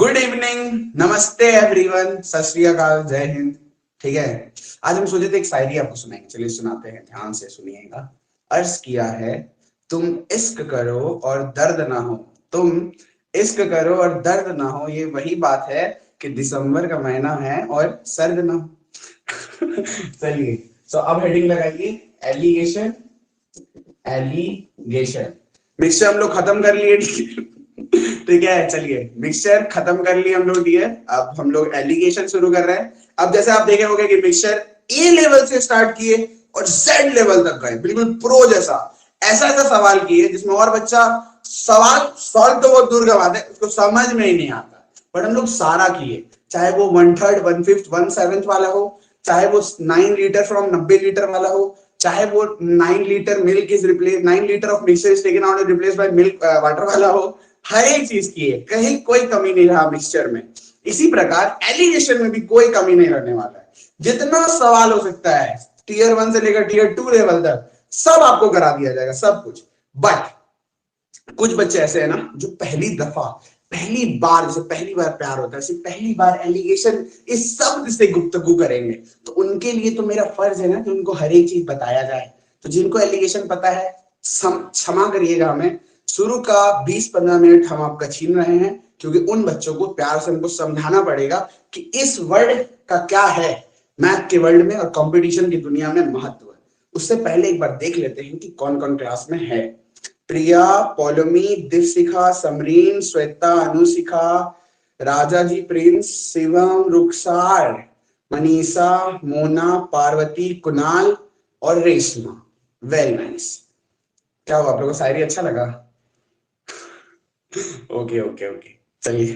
Good evening, नमस्ते everyone, सत श्री अकाल, जय हिंद। ठीक है, आज हम सोचे थे एक शायरी आपको सुनाएंगे। चलिए सुनाते हैं, ध्यान से सुनिएगा। अर्ज किया है, तुम इश्क करो और दर्द ना हो। तुम इश्क करो और दर्द ना हो, ये वही बात है कि दिसंबर का महीना है और सर्द ना हो। चलिए, तो अब हेडिंग लगाइए, एलिगेशन। एलिगेशन मिक्सचर हम लोग खत्म कर लिए। ठीक है, चलिए मिक्सचर खत्म कर लिए हम लोग। ठीक है, अब हम लोग एलिगेशन शुरू कर रहे हैं। अब जैसे आप देखे होंगे कि मिक्सचर ए लेवल से स्टार्ट किए और जेड लेवल तक गए, बिल्कुल प्रो जैसा। ऐसा ऐसा सवाल किए जिसमें और बच्चा सवाल सॉल्व तो बहुत दूर का बात है, उसको समझ में ही नहीं आता। बट हम लोग सारा किए, चाहे वो 1/3, 1/5, 1/7 वाला हो, चाहे वो 9 लीटर फ्रॉम 90 लीटर वाला हो, चाहे वो 9 litre milk is replace 9 litre of mixture is taken out and replace by milk water वाला हो। हर एक चीज की है, कहीं कोई कमी नहीं रहा मिक्सचर में। इसी प्रकार एलिगेशन में भी कोई कमी नहीं रहने वाला है। जितना सवाल हो सकता है टीयर 1 से लेकर टीयर 2 लेवल तक सब आपको करा दिया जाएगा, सब कुछ। बट कुछ बच्चे ऐसे हैं ना जो पहली बार जैसे पहली बार प्यार होता है, पहली बार एलिगेशन इस शब्द से गुफ्तगू करेंगे, तो उनके लिए तो मेरा फर्ज है ना कि उनको हर एक चीज बताया जाए। तो जिनको एलिगेशन पता है, क्षमा करिएगा, हमें शुरू का 20-15 मिनट हम आपका छीन रहे हैं, क्योंकि उन बच्चों को प्यार से हमको समझाना पड़ेगा कि इस वर्ड का क्या है मैथ के वर्ल्ड में और कंपटीशन की दुनिया में महत्व है। उससे पहले एक बार देख लेते हैं कि कौन कौन क्लास में है। प्रिया, पौलमी, दिवशिखा, समरीन, श्वेता, अनुशिखा, राजा जी, प्रिंस, शिवम, रुखसार, मनीषा, मोना, पार्वती, कुणाल और रेशमा। Very nice. क्या हुआ, आप लोगों को शायरी अच्छा लगा? ओके ओके ओके, चलिए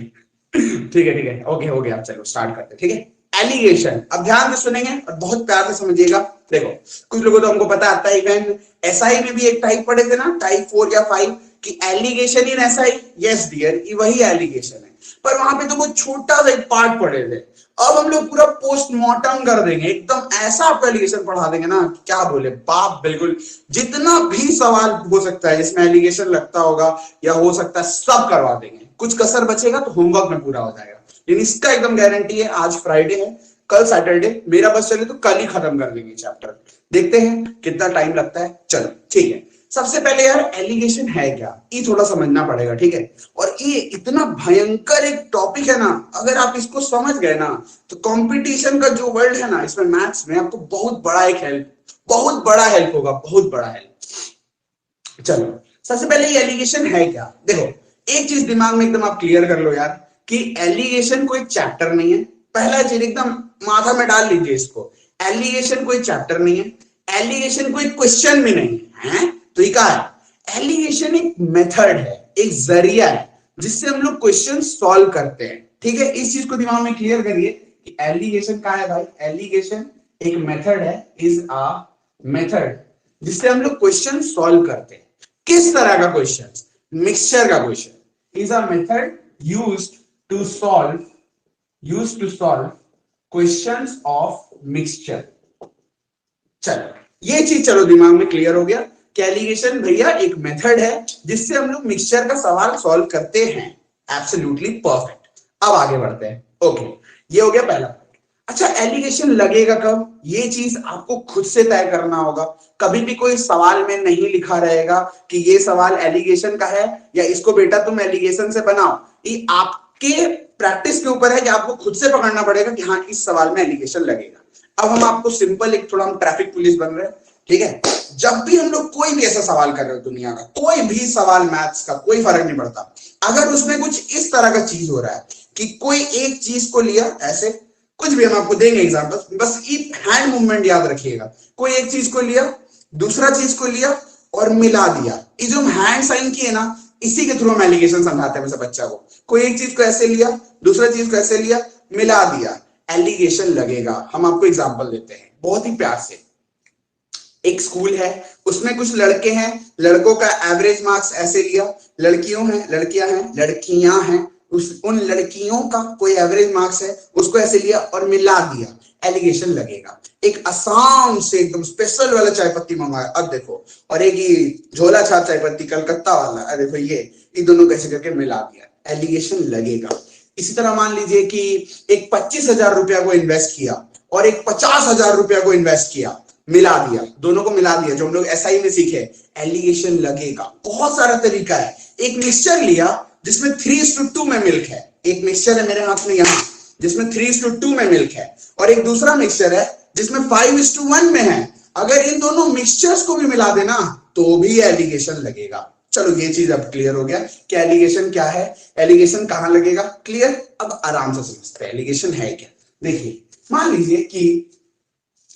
ठीक है, ओके हो गया। चलो स्टार्ट करते हैं। ठीक है, एलिगेशन अब ध्यान से सुनेंगे और बहुत प्यार से समझिएगा। देखो, कुछ लोगों तो हमको पता आता है, इवन एसआई में भी एक टाइप पढ़े थे ना, टाइप 4 या 5 कि allegation in SI. Yes dear, वही एलिगेशन है, पर वहां पे तो बहुत छोटा सा एक पार्ट पढ़े थे। अब हम लोग पूरा पोस्टमार्टम कर देंगे, एकदम ऐसा आपको एलिगेशन पढ़ा देंगे ना, क्या बोले बाप। बिल्कुल जितना भी सवाल हो सकता है जिसमें एलिगेशन लगता होगा या हो सकता है, सब करवा देंगे। कुछ कसर बचेगा तो होमवर्क में पूरा हो जाएगा, लेकिन इसका एकदम गारंटी है। आज फ्राइडे है, कल सैटरडे, मेरा बस चले तो कल ही खत्म कर देंगे चैप्टर। देखते हैं कितना टाइम लगता है। चलो ठीक है, सबसे पहले यार एलिगेशन है क्या, ये थोड़ा समझना पड़ेगा। ठीक है, और ये इतना भयंकर एक टॉपिक है ना, अगर आप इसको समझ गए ना तो कंपटीशन का जो वर्ल्ड है ना, इसमें मैथ्स में आपको बहुत बड़ा हेल्प होगा, बहुत बड़ा हेल्प। चलो सबसे पहले ये एलिगेशन है क्या। देखो, एक चीज दिमाग में एकदम आप क्लियर कर लो यार, कि एलिगेशन कोई चैप्टर नहीं है। पहला चीज एकदम माथा में डाल लीजिए इसको, एलिगेशन कोई चैप्टर नहीं है, एलिगेशन कोई क्वेश्चन भी नहीं है। तो ये क्या है? एलिगेशन एक मेथड है, एक जरिया है जिससे हम लोग क्वेश्चन सॉल्व करते हैं। ठीक है, इस चीज को दिमाग में क्लियर करिए कि एलिगेशन क्या है भाई। एलिगेशन एक मेथड है, इज अ मेथड जिससे हम लोग क्वेश्चन सॉल्व करते हैं। किस तरह का क्वेश्चन? मिक्सचर का question is a method used to solve questions of mixture. चलो ये चीज चलो दिमाग में क्लियर हो गया कि एलिगेशन भैया एक मेथड है जिससे हम लोग मिक्सचर का सवाल सॉल्व करते हैं। Absolutely perfect. अब आगे बढ़ते हैं। ओके, ये हो गया पहला। अच्छा, एलिगेशन लगेगा कब, ये चीज आपको खुद से तय करना होगा। कभी भी कोई सवाल में नहीं लिखा रहेगा कि ये सवाल एलिगेशन का है या इसको बेटा तुम एलिगेशन से बनाओ। ये आपके प्रैक्टिस के ऊपर है कि आपको खुद से पकड़ना पड़ेगा कि हाँ इस सवाल में एलिगेशन लगेगा। अब हम आपको सिंपल एक थोड़ा हम ट्रैफिक पुलिस बन रहे हैं। ठीक है, जब भी हम लोग कोई भी ऐसा सवाल कर रहे हो, दुनिया का कोई भी सवाल, मैथ्स का कोई फर्क नहीं पड़ता, अगर उसमें कुछ इस तरह का चीज हो रहा है कि कोई एक चीज को लिया, ऐसे कुछ भी हम आपको देंगे एग्जांपल, बस ये हैंड मूवमेंट याद रखिएगा। कोई एक चीज को लिया, दूसरा चीज को लिया और मिला दिया। ये जो हम हैंड साइन किए ना, इसी के थ्रू हम एलिगेशन समझाते हैं बच्चा को। कोई एक चीज को ऐसे लिया, दूसरा चीज को ऐसे लिया, मिला दिया, एलिगेशन लगेगा। हम आपको एग्जांपल देते हैं बहुत ही प्यार से। एक स्कूल है, उसमें कुछ लड़के हैं, लड़कों का एवरेज मार्क्स ऐसे लिया, लड़कियों हैं, लड़कियां हैं, उन लड़कियों का कोई एवरेज मार्क्स है, उसको ऐसे लिया और मिला दिया, एलिगेशन लगेगा। एक आसाम से एकदम स्पेशल वाला चाय पत्ती मंगाया, अब देखो, और एक ही झोला छाप चाय पत्ती कलकत्ता वाला, अरे देखो ये दोनों कैसे करके मिला दिया, एलिगेशन लगेगा। इसी तरह मान लीजिए कि एक 25,000 रुपया को इन्वेस्ट किया और एक 50,000 रुपया को इन्वेस्ट किया, मिला दिया, दोनों को मिला दिया, जो हम लोग एसआई में सीखे, एलिगेशन लगेगा। बहुत सारा तरीका है। एक मिक्सचर लिया जिसमें 3:2 में मिल्क है, एक मिक्सचर है मेरे हाथ में यहां जिसमें 3:2 में मिल्क है, और एक दूसरा मिक्सचर है जिसमें 5:1 में है। अगर इन दोनों मिक्सचर्स को भी मिला देना तो भी एलिगेशन लगेगा। चलो ये चीज अब क्लियर हो गया कि एलिगेशन क्या है, एलिगेशन कहां लगेगा, क्लियर। अब आराम से समझते हैं एलिगेशन है क्या। देखिए मान लीजिए कि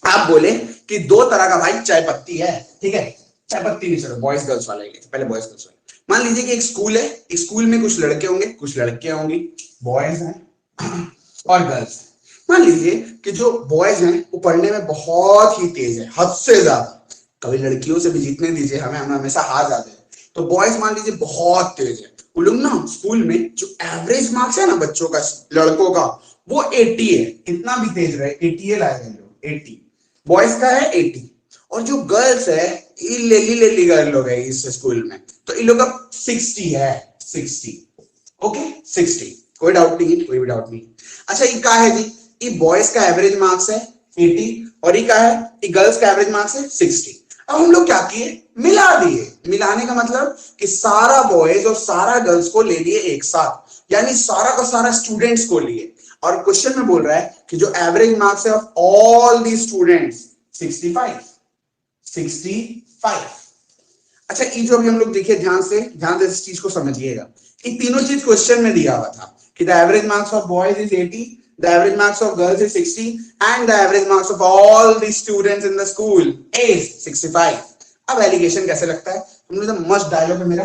आप बोले कि दो तरह का भाई चाय पत्ती है, ठीक है, चाय पत्ती नहीं, चलो बॉयज गर्ल्स वाला ही, पहले बॉयज गर्ल्स वाला। मान लीजिए कि एक स्कूल है, एक स्कूल में कुछ लड़के होंगे, कुछ लड़कियां होंगी, बॉयज हैं और गर्ल्स। मान लीजिए कि जो बॉयज हैं वो पढ़ने में बहुत ही तेज है, हद से ज्यादा। कभी लड़कियों से भी जीतने दीजिए, हमें हमेशा हार जाते हैं। तो बॉयज मान लीजिए बहुत तेज है, वो लोग ना स्कूल में जो एवरेज मार्क्स है ना बच्चों का, लड़कों का, वो 80 है। कितना भी तेज रहे 80 लाए हैं लोग, 80 बॉयज का है 80। और जो गर्ल्स है, लेली गर्ल लोग है इस स्कूल में, तो इन लोग का 60 है, 60। ओके 60, कोई डाउट नहीं है, कोई भी डाउट नहीं। अच्छा ये क्या है जी, ये बॉयज का एवरेज मार्क्स है 80 और ये क्या है, ये गर्ल्स का एवरेज मार्क्स है 60। अब हम लोग क्या किए, मिला दिए। मिलाने का मतलब कि सारा बॉयज और सारा गर्ल्स को ले लिए एक साथ, यानी सारा का सारा स्टूडेंट्स को लिए। और क्वेश्चन में बोल रहा है कि जो एवरेज मार्क्स है ऑफ ऑल दी स्टूडेंट्स 65। अच्छा ये जो अभी हम लोग देखिए, ध्यान से इस चीज को समझिएगा। ये तीनों चीज क्वेश्चन में दिया हुआ था कि the average marks of boys is 80, the average marks of girls is 60 and the average marks of all the students in the school is 65। अब एलिगेशन कैसे लगता है, तुमने तो मस्त डायलॉग है मेरा,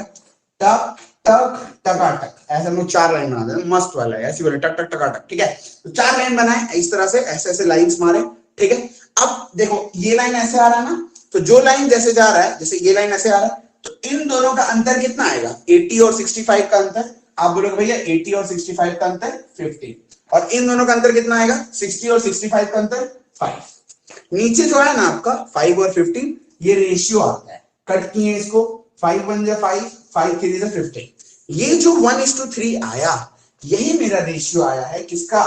टक टक टकाटक, ऐसे हम लोग 4 लाइन बना देते, मस्त वाला है, ऐसे बोले टक टक टकाटक, ठीक है। तो 4 लाइन बनाए इस तरह से, ऐसे ऐसे लाइंस मारे, ठीक है। अब देखो ये लाइन ऐसे आ रहा है ना, तो जो लाइन जैसे जा रहा है, जैसे ये लाइन ऐसे आ रहा है, तो इन दोनों का अंतर कितना आएगा, 80 और 65 का अंतर। आप बोलोगे भैया 80 और 65 का अंतर 50, और इन दोनों का अंतर कितना आएगा, 60 और 65 का अंतर 5। नीचे जो है ना आपका 5 और 15, ये रेशियो आता है, कट किए इसको, 5 1 जा 5, 5 3 जा 15। ये जो 1:3 आया, यही मेरा रेशियो आया है किसका,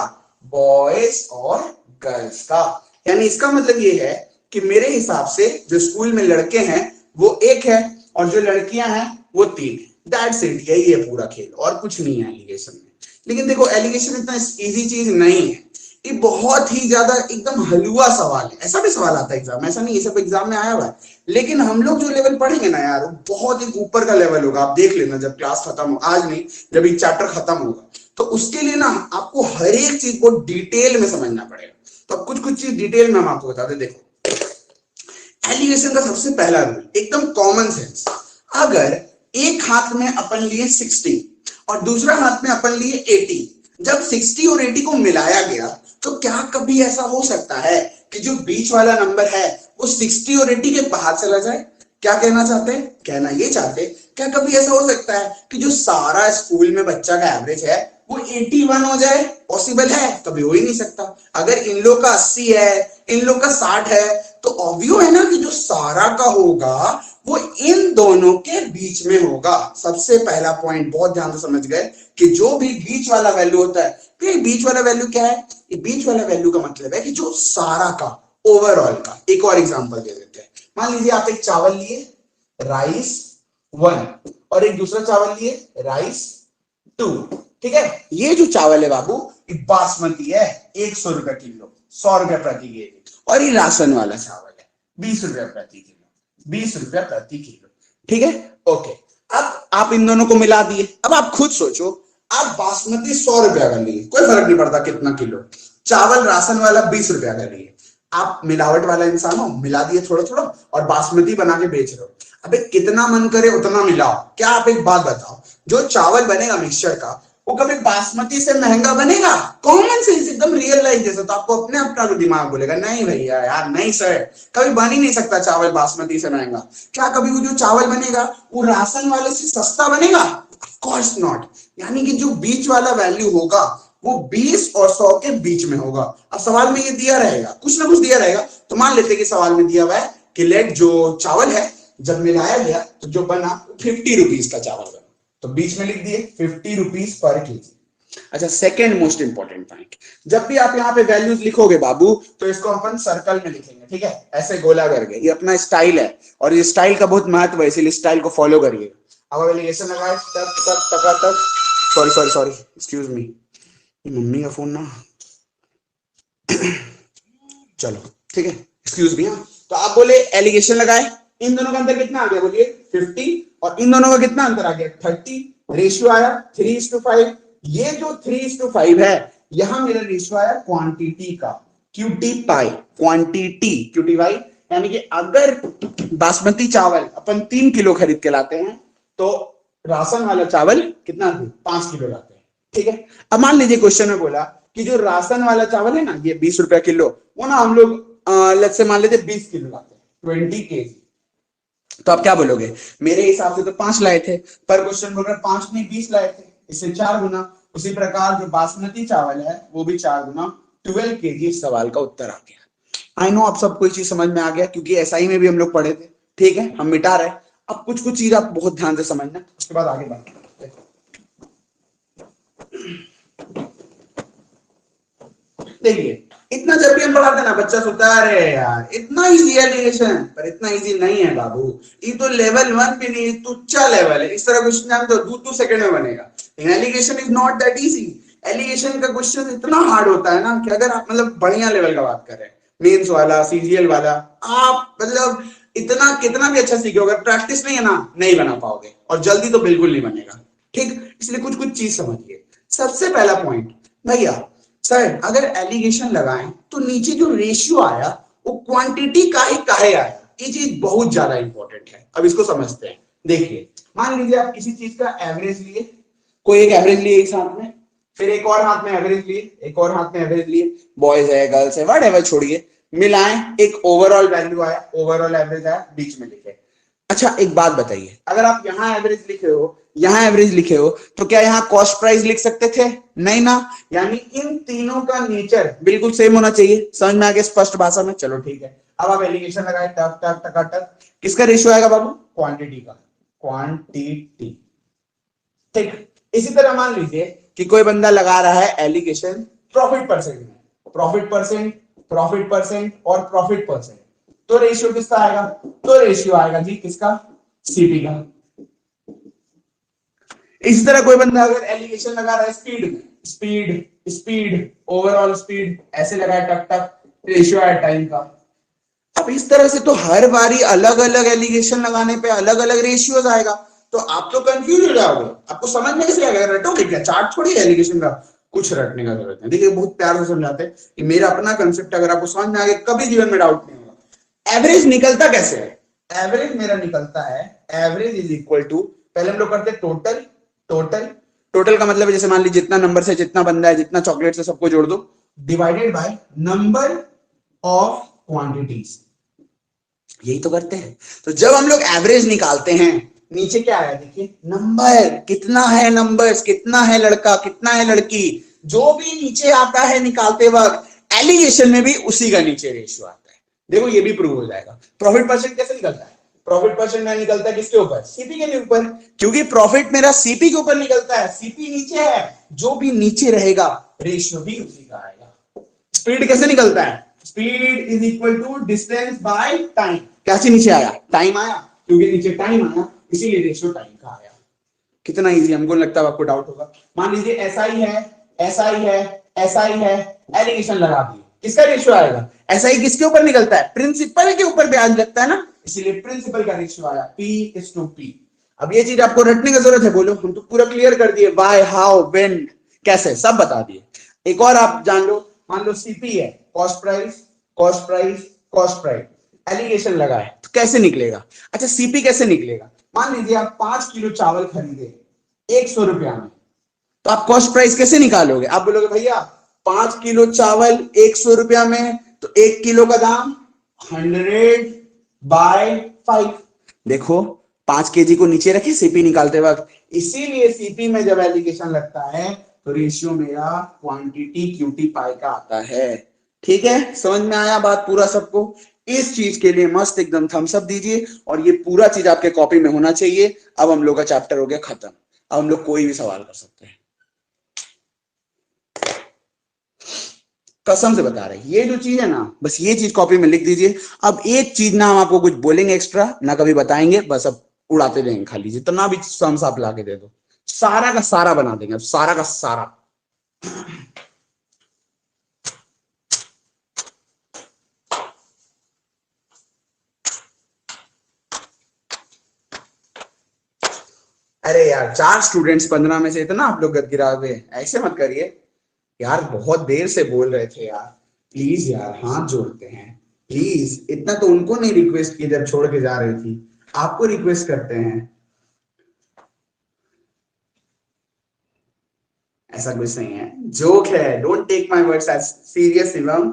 बॉयज और गर्ल्स का। यानी इसका मतलब ये है कि मेरे हिसाब से जो स्कूल में लड़के हैं वो 1 है और जो लड़कियां हैं वो 3 है। दैट्स इट, यही है पूरा खेल, और कुछ नहीं है एलिगेशन में। लेकिन देखो एलिगेशन इतना इजी चीज नहीं है, ये बहुत ही ज्यादा एकदम हलवा सवाल है। ऐसा भी सवाल आता है एग्जाम में, ऐसा नहीं, ये सब एग्जाम में आया हुआ है। लेकिन हम लोग जो लेवल पढ़ेंगे ना यार, बहुत ही ऊपर का लेवल होगा। आप देख लेना जब क्लास खत्म हो, आज नहीं जब ये चैप्टर खत्म होगा, तो उसके लिए ना आपको हर एक चीज को डिटेल में समझना पड़ेगा। तो अब कुछ चीज डिटेल में हम आपको बताते। देखो एलिगेशन का सबसे पहला रूल एकदम कॉमन सेंस, अगर एक हाथ में अपन लिए 60 और दूसरा हाथ में अपन लिए 80, जब 60 और 80 को मिलाया गया तो क्या कभी ऐसा हो सकता है कि जो बीच वाला नंबर है वो 60 और 80 के बाहर चला जाए? क्या कहना चाहते हैं, कहना ये चाहते हैं, क्या कभी ऐसा हो सकता है कि जो सारा स्कूल में बच्चा का एवरेज है वो 81 हो जाए? पॉसिबल है? कभी हो ही नहीं सकता। अगर इन लोग का 80 है, इन लोग का 60 है, तो ऑब्वियस है ना कि जो सारा का होगा वो इन दोनों के बीच में होगा। सबसे पहला पॉइंट बहुत ध्यान से समझ गए कि जो भी बीच वाला वैल्यू होता है, तो ये बीच वाला वैल्यू क्या है, ये बीच वाला वैल्यू का मतलब है कि जो सारा का, ओवरऑल का। एक और एग्जांपल दे देते हैं। मान लीजिए आप एक चावल लिए राइस 1 और एक दूसरा चावल लिए राइस 2, ठीक है। ये जो चावल है बाबू, ये बासमती है, 100 रुपए किलो, 100 रुपए प्रति केजी, और ये राशन वाला चावल है 20 रुपए प्रति किलो, 20 रुपए प्रति किलो, ठीक है। ओके, अब आप इन दोनों को मिला दिए। अब आप खुद सोचो, आप बासमती 100 रुपया का लिए, कोई फर्क नहीं पड़ता कितना किलो, चावल राशन वाला 20 रुपया का लिए, आप मिलावट वाला इंसान हो, मिला दिए थोड़ा थोड़ा और बासमती बना के बेच रहे हो। अबे कितना मन करे उतना मिलाओ। क्या आप एक बात बताओ, जो चावल बनेगा मिक्सचर का, वो कभी बासमती से महंगा बनेगा? कॉमन सेंस, एकदम रियल लाइफ जैसा। तो आपको अपने अपना दिमाग बोलेगा नहीं भैया यार, नहीं सर, कभी बन ही नहीं सकता चावल बासमती से महंगा। क्या कभी वो जो चावल बनेगा वो राशन वाले से सस्ता बनेगा? Of course not. यानी कि जो बीच वाला वैल्यू होगा वो 20 और 100 के बीच में होगा। अब सवाल में ये दिया रहेगा, कुछ ना कुछ दिया रहेगा। तो मान लेते कि सवाल में दिया हुआ है कि लेट जो चावल है जब मिलाया गया तो जो बना 50 रुपीज का चावल बना, तो बीच में लिख दिए 50 रुपीज पर केजी। अच्छा, सेकंड मोस्ट इंपॉर्टेंट पॉइंट, जब भी आप यहाँ पे वैल्यूज लिखोगे बाबू, तो इसको अपन सर्कल में लिखेंगे, ठीक है, ऐसे गोला करके। ये अपना स्टाइल है और ये स्टाइल का बहुत महत्व है, इसीलिए स्टाइल को फॉलो करिए। अब एलिगेशन लगाए तक तक टका तक, sorry sorry sorry, excuse me, mummy का फोन ना, चलो ठीक है, एक्सक्यूज मी। हाँ, तो आप बोले एलिगेशन लगाए, इन दोनों का अंतर कितना आ गया बोलिए 50, और इन दोनों का कितना अंतर आ गया 30, रेशियो आया 3:5। ये जो 3:5 है, यहां मेरा रेशियो आया क्वांटिटी का, cutie pie, quantity cutie pie, यानी कि अगर बासमती चावल अपन 3 किलो खरीद के लाते हैं, तो राशन वाला चावल कितना 5 किलो लाते हैं, ठीक है। अब मान लीजिए क्वेश्चन में बोला कि जो राशन वाला चावल है ना, ये 20 रुपया किलो, वो ना हम लोग लेट्स से मान लेते 20 किलो लाते हैं, 20 kg। तो आप क्या बोलोगे, मेरे हिसाब से तो 5 लाए थे, पर क्वेश्चन बोल रहा 5 नहीं 20 लाए थे, इससे 4 गुना। उसी प्रकार जो बासमती चावल है वो भी 4 गुना, 12 kg। इस सवाल का उत्तर आ गया। आई नो आप सबको चीज समझ में आ गया, क्योंकि एसआई में भी हम लोग पढ़े थे, ठीक है, हम मिटा रहे। अब कुछ कुछ चीज आप बहुत ध्यान से समझना, उसके बाद आगे बढ़ते हैं। देखिए, इतना जब भी हम पढ़ाते ना, बच्चा सोचता है अरे यार इतना इजी है एलिगेशन, पर इतना इजी नहीं है बाबू। ये तो लेवल 1 भी नहीं, तुच्चा लेवल है। इस तरह क्वेश्चन हम तो 2 सेकंड में बनेगा। Alligation is not that easy. Alligation का क्वेश्चन इतना हार्ड होता है ना, कि अगर आप मतलब बढ़िया लेवल का बात करें, मेंस वाला, सीजीएल वाला, आप मतलब इतना कितना भी अच्छा सीखोगे, अगर प्रैक्टिस नहीं है ना, नहीं बना पाओगे, और जल्दी तो बिल्कुल नहीं बनेगा, ठीक। इसलिए कुछ कुछ चीज समझिए। सबसे पहला पॉइंट, भैया सर अगर एलिगेशन लगाएं तो नीचे जो रेशियो आया वो क्वांटिटी काहे आया, ये चीज बहुत ज्यादा इंपॉर्टेंट है। अब इसको समझते हैं। देखिए, मान लीजिए आप किसी चीज का एवरेज लिए, कोई एक एवरेज लिए एक हाथ में, फिर एक और हाथ में एवरेज लिए, एक और हाथ में एवरेज लिए, बॉयज है गर्ल्स है व्हाटएवर छोड़िए, मिलाएं, एक ओवरऑल वैल्यू आया, ओवरऑल एवरेज आया, बीच में लिखे। अच्छा एक बात बताइए, अगर आप यहाँ एवरेज लिखे हो, यहाँ एवरेज लिखे हो, तो क्या यहाँ कॉस्ट प्राइस लिख सकते थे? नहीं ना। यानी इन तीनों का नेचर बिल्कुल सेम होना चाहिए। समझ में आ गया स्पष्ट भाषा में? चलो ठीक है। अब आप एलिगेशन लगाए, टक टक टका टक, किसका रेशियो आएगा बाबू? क्वांटिटी का, क्वांटिटी, ठीक। इसी तरह मान लीजिए कि कोई बंदा लगा रहा है एलिगेशन प्रॉफिट परसेंट में, प्रॉफिट परसेंट, प्रॉफिट परसेंट और प्रॉफिट परसेंट, तो रेशियो किसका आएगा? तो रेशियो आएगा जी किसका? सीपी का। इसी तरह कोई बंदा अगर एलिगेशन लगा रहा है स्पीड में, स्पीड, स्पीड, ओवरऑल स्पीड, ऐसे लगाए टक टक, रेशियो है टाइम का। अब इस तरह से तो हर बारी अलग अलग एलिगेशन लगाने पे अलग अलग रेशियोज आएगा, तो आप तो कंफ्यूज हो जाओगे। आपको समझ में कैसे आएगा? रटोगे क्या? चार्ट छोड़िए एलिगेशन का, कुछ रटने का जरूरत नहीं। देखिए बहुत प्यार से समझाते हैं, कि मेरा अपना कंसेप्ट अगर आपको समझ में आ गया, कभी जीवन में डाउट नहीं होगा। एवरेज निकलता कैसे है? एवरेज मेरा निकलता है, एवरेज इज इक्वल टू, पहले हम लोग करते हैं टोटल, टोटल, टोटल का मतलब है जैसे मान लीजिए जितना नंबर से, जितना बंदा है, जितना चॉकलेट से, सबको जोड़ दो, divided by number of quantities. यही तो करते हैं। तो जब हम लोग एवरेज निकालते हैं, नीचे क्या आया देखिए, नंबर, कितना है नंबर्स, कितना है लड़का, कितना है लड़की, जो भी नीचे आता है निकालते वक्त, एलिगेशन में भी उसी का नीचे रेशियो आता है। देखो ये भी प्रूव हो जाएगा। प्रॉफिट परसेंट कैसे निकलता है? प्रॉफिट परसेंट में निकलता है किसके ऊपर? सीपी के ऊपर, क्योंकि प्रॉफिट मेरा सीपी के ऊपर निकलता है, सीपी नीचे है, जो भी नीचे रहेगा रेशियो भी उसी का आएगा। स्पीड कैसे निकलता है? Speed is equal to distance by time. क्या चीज नीचे आया? टाइम आया, क्योंकि नीचे टाइम आया, इसीलिए रेशियो टाइम का आया। कितना इजी, हमको लगता है आपको डाउट होगा। मान लीजिए एसआई है, एसआई है, एसआई है, एलिगेशन लगा दिए, किसका रेशियो आएगा? एसआई किसके ऊपर निकलता है? प्रिंसिपल के ऊपर ब्याज लगता है ना, इसीलिए प्रिंसिपल का रेशियो आया P/P। अब ये चीज आपको रटने की जरूरत है? बोलो, हम तो पूरा क्लियर कर दिए, बाय, हाउ, व्हेन, कैसे, सब बता दिए। एक और आप जान लो, मान लो सीपी है, cost price, cost price, cost price, alligation लगा है, तो कैसे निकलेगा? अच्छा सीपी कैसे निकलेगा? मान लीजिए आप 5 किलो चावल खरीदे 100 रुपया में, तो आप कॉस्ट प्राइस कैसे निकालोगे? आप बोलोगे भैया 5 किलो चावल 100 रुपया में, तो 1 किलो का दाम 100/5। देखो 5 kg को नीचे रखे सीपी निकालते वक्त, इसीलिए सीपी में जब एलिगेशन लगता है तो रेशियो मेरा क्वांटिटी क्यूटी पाई का आता है। ठीक है, समझ में आया बात पूरा सबको? इस चीज के लिए मस्त एकदम थम्स अप दीजिए, और ये पूरा चीज आपके कॉपी में होना चाहिए। अब हम लोग का चैप्टर हो गया खत्म। अब हम लोग कोई भी सवाल कर सकते हैं। कसम से बता रहे हैं, ये जो चीज है ना, बस ये चीज कॉपी में लिख दीजिए। अब एक चीज ना हम आपको कुछ बोलेंगे एक्स्ट्रा, ना कभी बताएंगे, बस अब उड़ाते रहेंगे खाली, जितना भी सम्स आप ला के दे दो सारा का सारा बना देंगे, अब सारा का सारा। अरे यार 4 स्टूडेंट्स 15 में से इतना आप लोग गिरा हुए, ऐसे मत करिए यार, बहुत देर से बोल रहे थे यार, प्लीज यार हाथ जोड़ते हैं, प्लीज। इतना तो उनको नहीं रिक्वेस्ट की जब छोड़ के जा रही थी, आपको रिक्वेस्ट करते हैं। ऐसा कुछ नहीं है, जोक है, don't take my words as serious Shivam,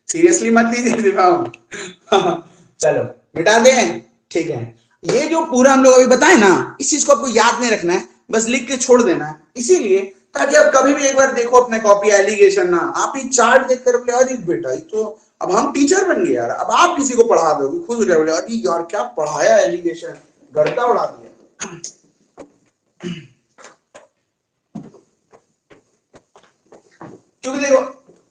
seriously मत लीजिए शिवम। चलो मिटा दें, ठीक है। ये जो पूरा हम लोग अभी बताए ना, इस चीज को आपको याद नहीं रखना है, बस लिख के छोड़ देना है, इसीलिए ताकि आप कभी भी एक बार देखो अपने कॉपी एलिगेशन ना, आप ही चार्ट देख कर बोले अरे बेटा ये तो, अब हम टीचर बन गए यार, अब आप किसी को पढ़ा दोगे, खुद हो जाए बोले अरे यार क्या पढ़ाया एलिगेशन, गड़का उड़ा दिया। क्योंकि देखो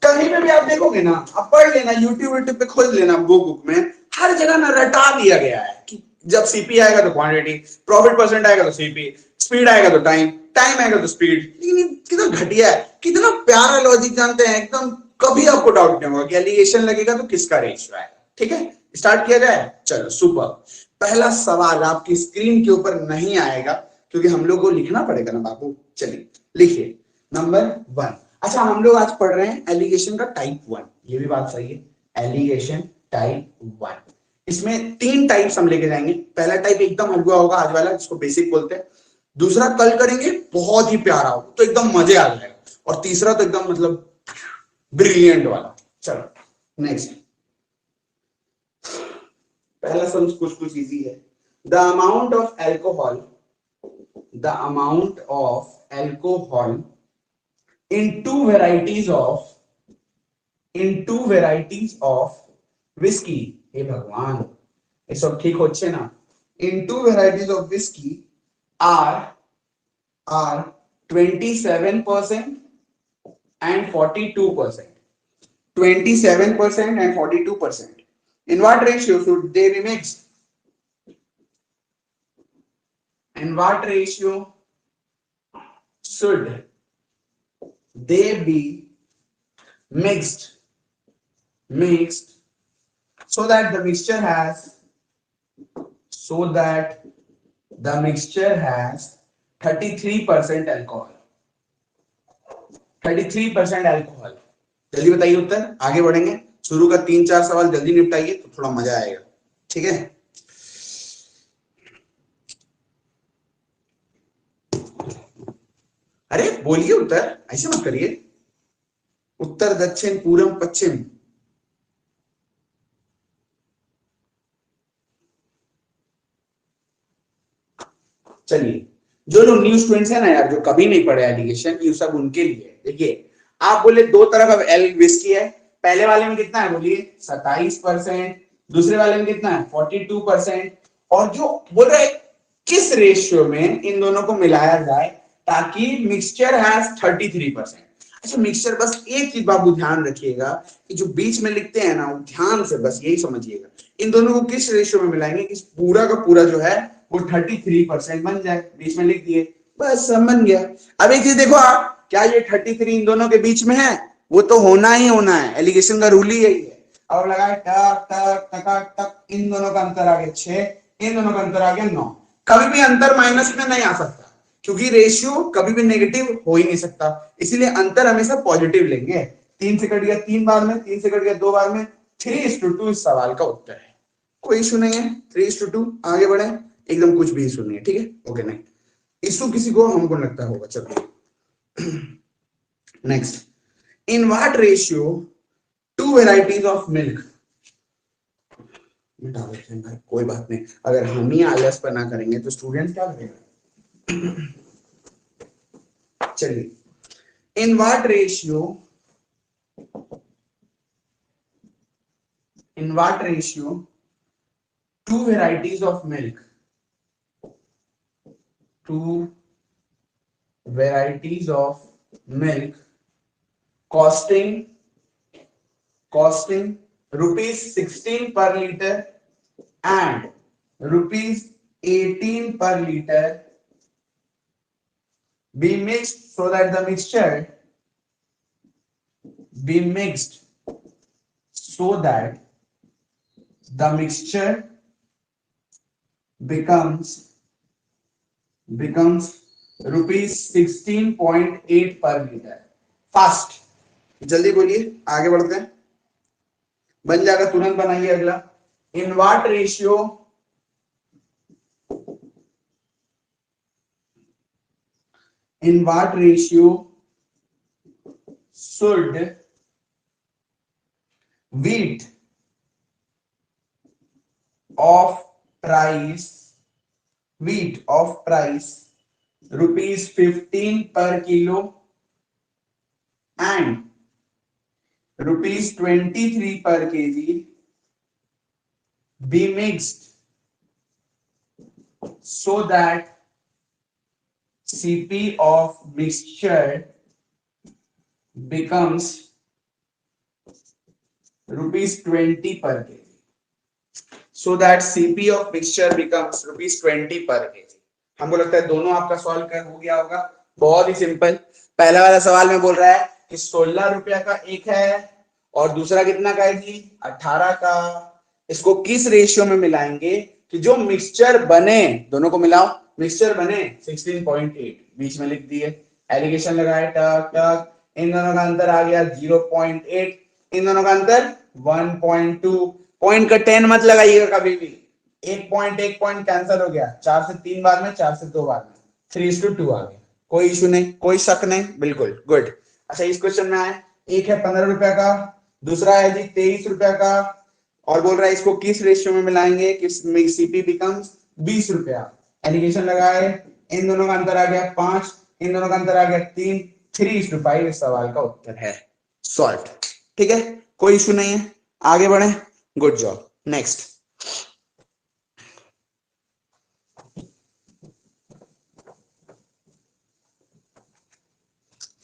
कहीं पे भी आप देखोगे ना, आप पढ़ लेना, यूट्यूब यूट्यूब पे खोज लेना, बुक बुक में हर जगह ना रटा दिया गया है कि जब सीपी आएगा तो क्वांटिटी, प्रॉफिट परसेंट आएगा तो सीपी, स्पीड आएगा तो टाइम, टाइम आएगा तो स्पीड। लेकिन कितना घटिया है, कितना प्यारा लॉजिक जानते हैं एकदम, कभी आपको डाउट नहीं होगा कि एलिगेशन लगेगा तो किसका रेशियो आएगा। ठीक है, स्टार्ट किया जाए, चलो सुपर। पहला सवाल आपकी स्क्रीन के ऊपर नहीं आएगा क्योंकि हम लोग को लिखना पड़ेगा ना बाबू, चलिए लिखिए। नंबर 1, अच्छा हम लोग आज पढ़ रहे हैं एलिगेशन का टाइप 1, ये भी बात सही है, एलिगेशन टाइप 1। इसमें 3 टाइप्स हम लेके जाएंगे। पहला टाइप एकदम हलवा होगा आज वाला, जिसको बेसिक बोलते हैं। दूसरा कल करेंगे, बहुत ही प्यारा होगा तो एकदम मजे आ जाएगा। और तीसरा तो एकदम मतलब ब्रिलियंट वाला। चलो नेक्स्ट, पहला सम कुछ कुछ इजी है। The amount of alcohol, the amount of alcohol in two varieties of whiskey, हे भगवान ये सब ठीक होच्छे ना, in two varieties of whiskey are 27% and 42%, 27% and 42%, in what ratio should they be mixed, in what ratio should they be mixed so that the mixture has 33% alcohol, 33% alcohol। जल्दी बताइए उत्तर, आगे बढ़ेंगे। शुरू का 3-4 सवाल जल्दी निपटाइए तो थोड़ा मजा आएगा, ठीक है। अरे बोलिए उत्तर, ऐसे मत करिए। उत्तर दक्षिण पूर्व पश्चिम, चलिए जो लोग न्यू स्टूडेंट्स है ना यार, जो कभी नहीं पढ़े एलिगेशन, ये सब उनके लिए। देखिए आप बोले दो तरह का एल विस्की है, पहले वाले में कितना है बोलिए 27%, दूसरे वाले में कितना है 42%। और जो बोल रहे किस रेशियो में इन दोनों को मिलाया जाए ताकि मिक्सचर हैज 33%। अच्छा मिक्सचर, बस एक चीज बाबू ध्यान रखिएगा कि जो बीच में लिखते हैं ना, ध्यान से बस यही समझिएगा, इन दोनों को किस रेशियो में मिलाएंगे कि पूरा का पूरा जो है वो 33% बन जाए, बीच में लिख दिए, बस सब बन गया। अब एक चीज देखो आप, क्या ये 33 इन दोनों के बीच में है, वो तो होना ही होना है, एलिगेशन का रूल ही यही है। अब लगाए टक टक टक टक, इन दोनों का अंतर आ गया 6, इन दोनों का अंतर आ गया 9। कभी भी अंतर माइनस में नहीं आ सकता क्योंकि रेशियो कभी भी नेगेटिव हो ही नहीं सकता, इसीलिए अंतर हमेशा पॉजिटिव लेंगे। 3 से कट गया 3 बार में, 3 से कट गया 2 बार में, 3:2 इस सवाल का उत्तर है। कोई इशू नहीं है, 3:2 आगे बढ़े, एकदम कुछ भी इशू नहीं है, ठीक है ओके। नहीं इशू किसी को हमको लगता होगा, चलो next, in what ratio 2 varieties of milk, मिटा देते हैं भाई कोई बात नहीं, अगर हम ही आलस पर ना करेंगे तो स्टूडेंट क्या करेगा। चलिए, इन what ratio, in what ratio 2 varieties of milk, 2 varieties of milk costing costing ₹16 per liter and ₹18 per liter be mixed so that the mixture be mixed so that the mixture becomes ₹16.8 per liter. Fast, जल्दी बोलिए, आगे बढ़ते हैं, बन जाएगा, तुरंत बनाइए अगला. इन what ratio should wheat of price ₹15 per kilo and ₹23 per kg be mixed so that CP of mixture becomes ₹20 per kg. So that CP of mixture becomes ₹20 per kg. हमको लगता है दोनों आपका सॉल्व कर हो गया होगा. बहुत ही सिंपल. पहला वाला सवाल में बोल रहा है कि 16 रुपया का एक है और दूसरा कितना का है जी, 18 का. इसको किस रेशियो में मिलाएंगे कि जो मिक्सचर बने, दोनों को मिलाओ, मिक्सचर बने 16.8, बीच में लिख दिए, एलिगेशन लगाए, टक टक, इन दोनों का अंतर आ गया 0.8, इन दोनों का अंतर 1.2. पॉइंट का 10 मत लगाइएगा कभी भी. एक पॉइंट कैंसिल हो गया, 4 से 3 बार में, 4 से 2 बार में, 3:2 आ गया. कोई इशू नहीं, कोई शक नहीं, बिल्कुल गुड. अच्छा, इस क्वेश्चन में आए, एक है 15 रुपया का, दूसरा है जी 23 रुपया का, और बोल रहा है इसको किस रेशियो में मिलाएंगे कि सीपी बिकम्स 20 रुपया. एलिगेशन लगाए, इन दोनों का अंतर आ गया 5, इन दोनों का अंतर आ गया 3, 3:5 इस सवाल का उत्तर है. सॉल्व. ठीक है, कोई इशू नहीं है, आगे बढ़े. Good job. नेक्स्ट.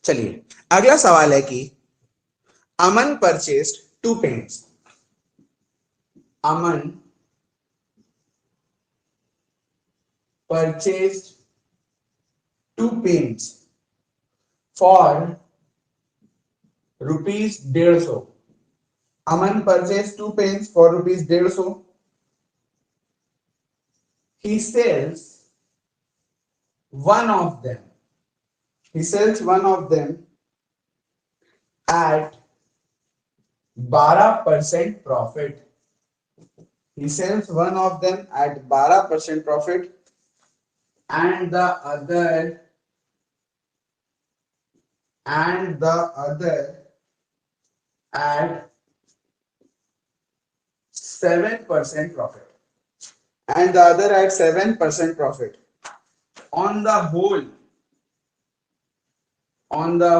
चलिए, अगला सवाल है कि अमन purchased 2 pens. Aman purchased 2 pens for ₹150. Aman purchased 2 pens for ₹150. He sells one of them. At 12% profit. He sells one of them at 12% profit and the other at 7% profit. And the other at 7% profit. On the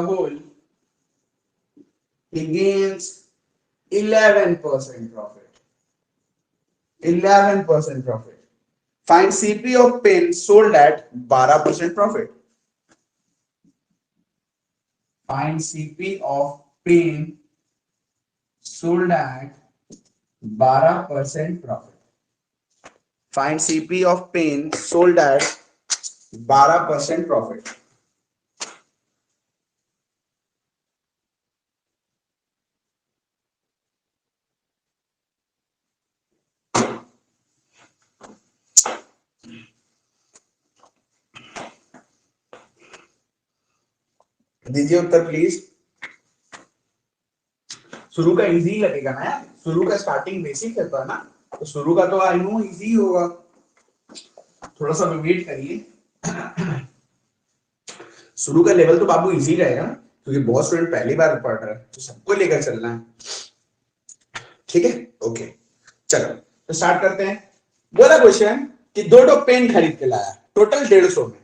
whole, he gains 11% profit. 11% profit. Find CP of pen sold at 12% profit. Find CP of pen sold at 12% profit. Find CP of pen sold at 12% profit. दीजिए उत्तर please. शुरू का easy लगेगा ना यार, शुरू का starting basic रहता है ना, तो शुरू का तो आई नो इजी होगा. थोड़ा सा वेट करिए. शुरू का लेवल तो बाबू इजी रहेगा ना, क्योंकि बहुत स्टूडेंट पहली बार पढ़ रहा है, तो सबको लेकर चलना है. ठीक है, ओके. चलो तो स्टार्ट करते हैं. बोला क्वेश्चन कि 2 पेन खरीद के लाया, टोटल 150 में,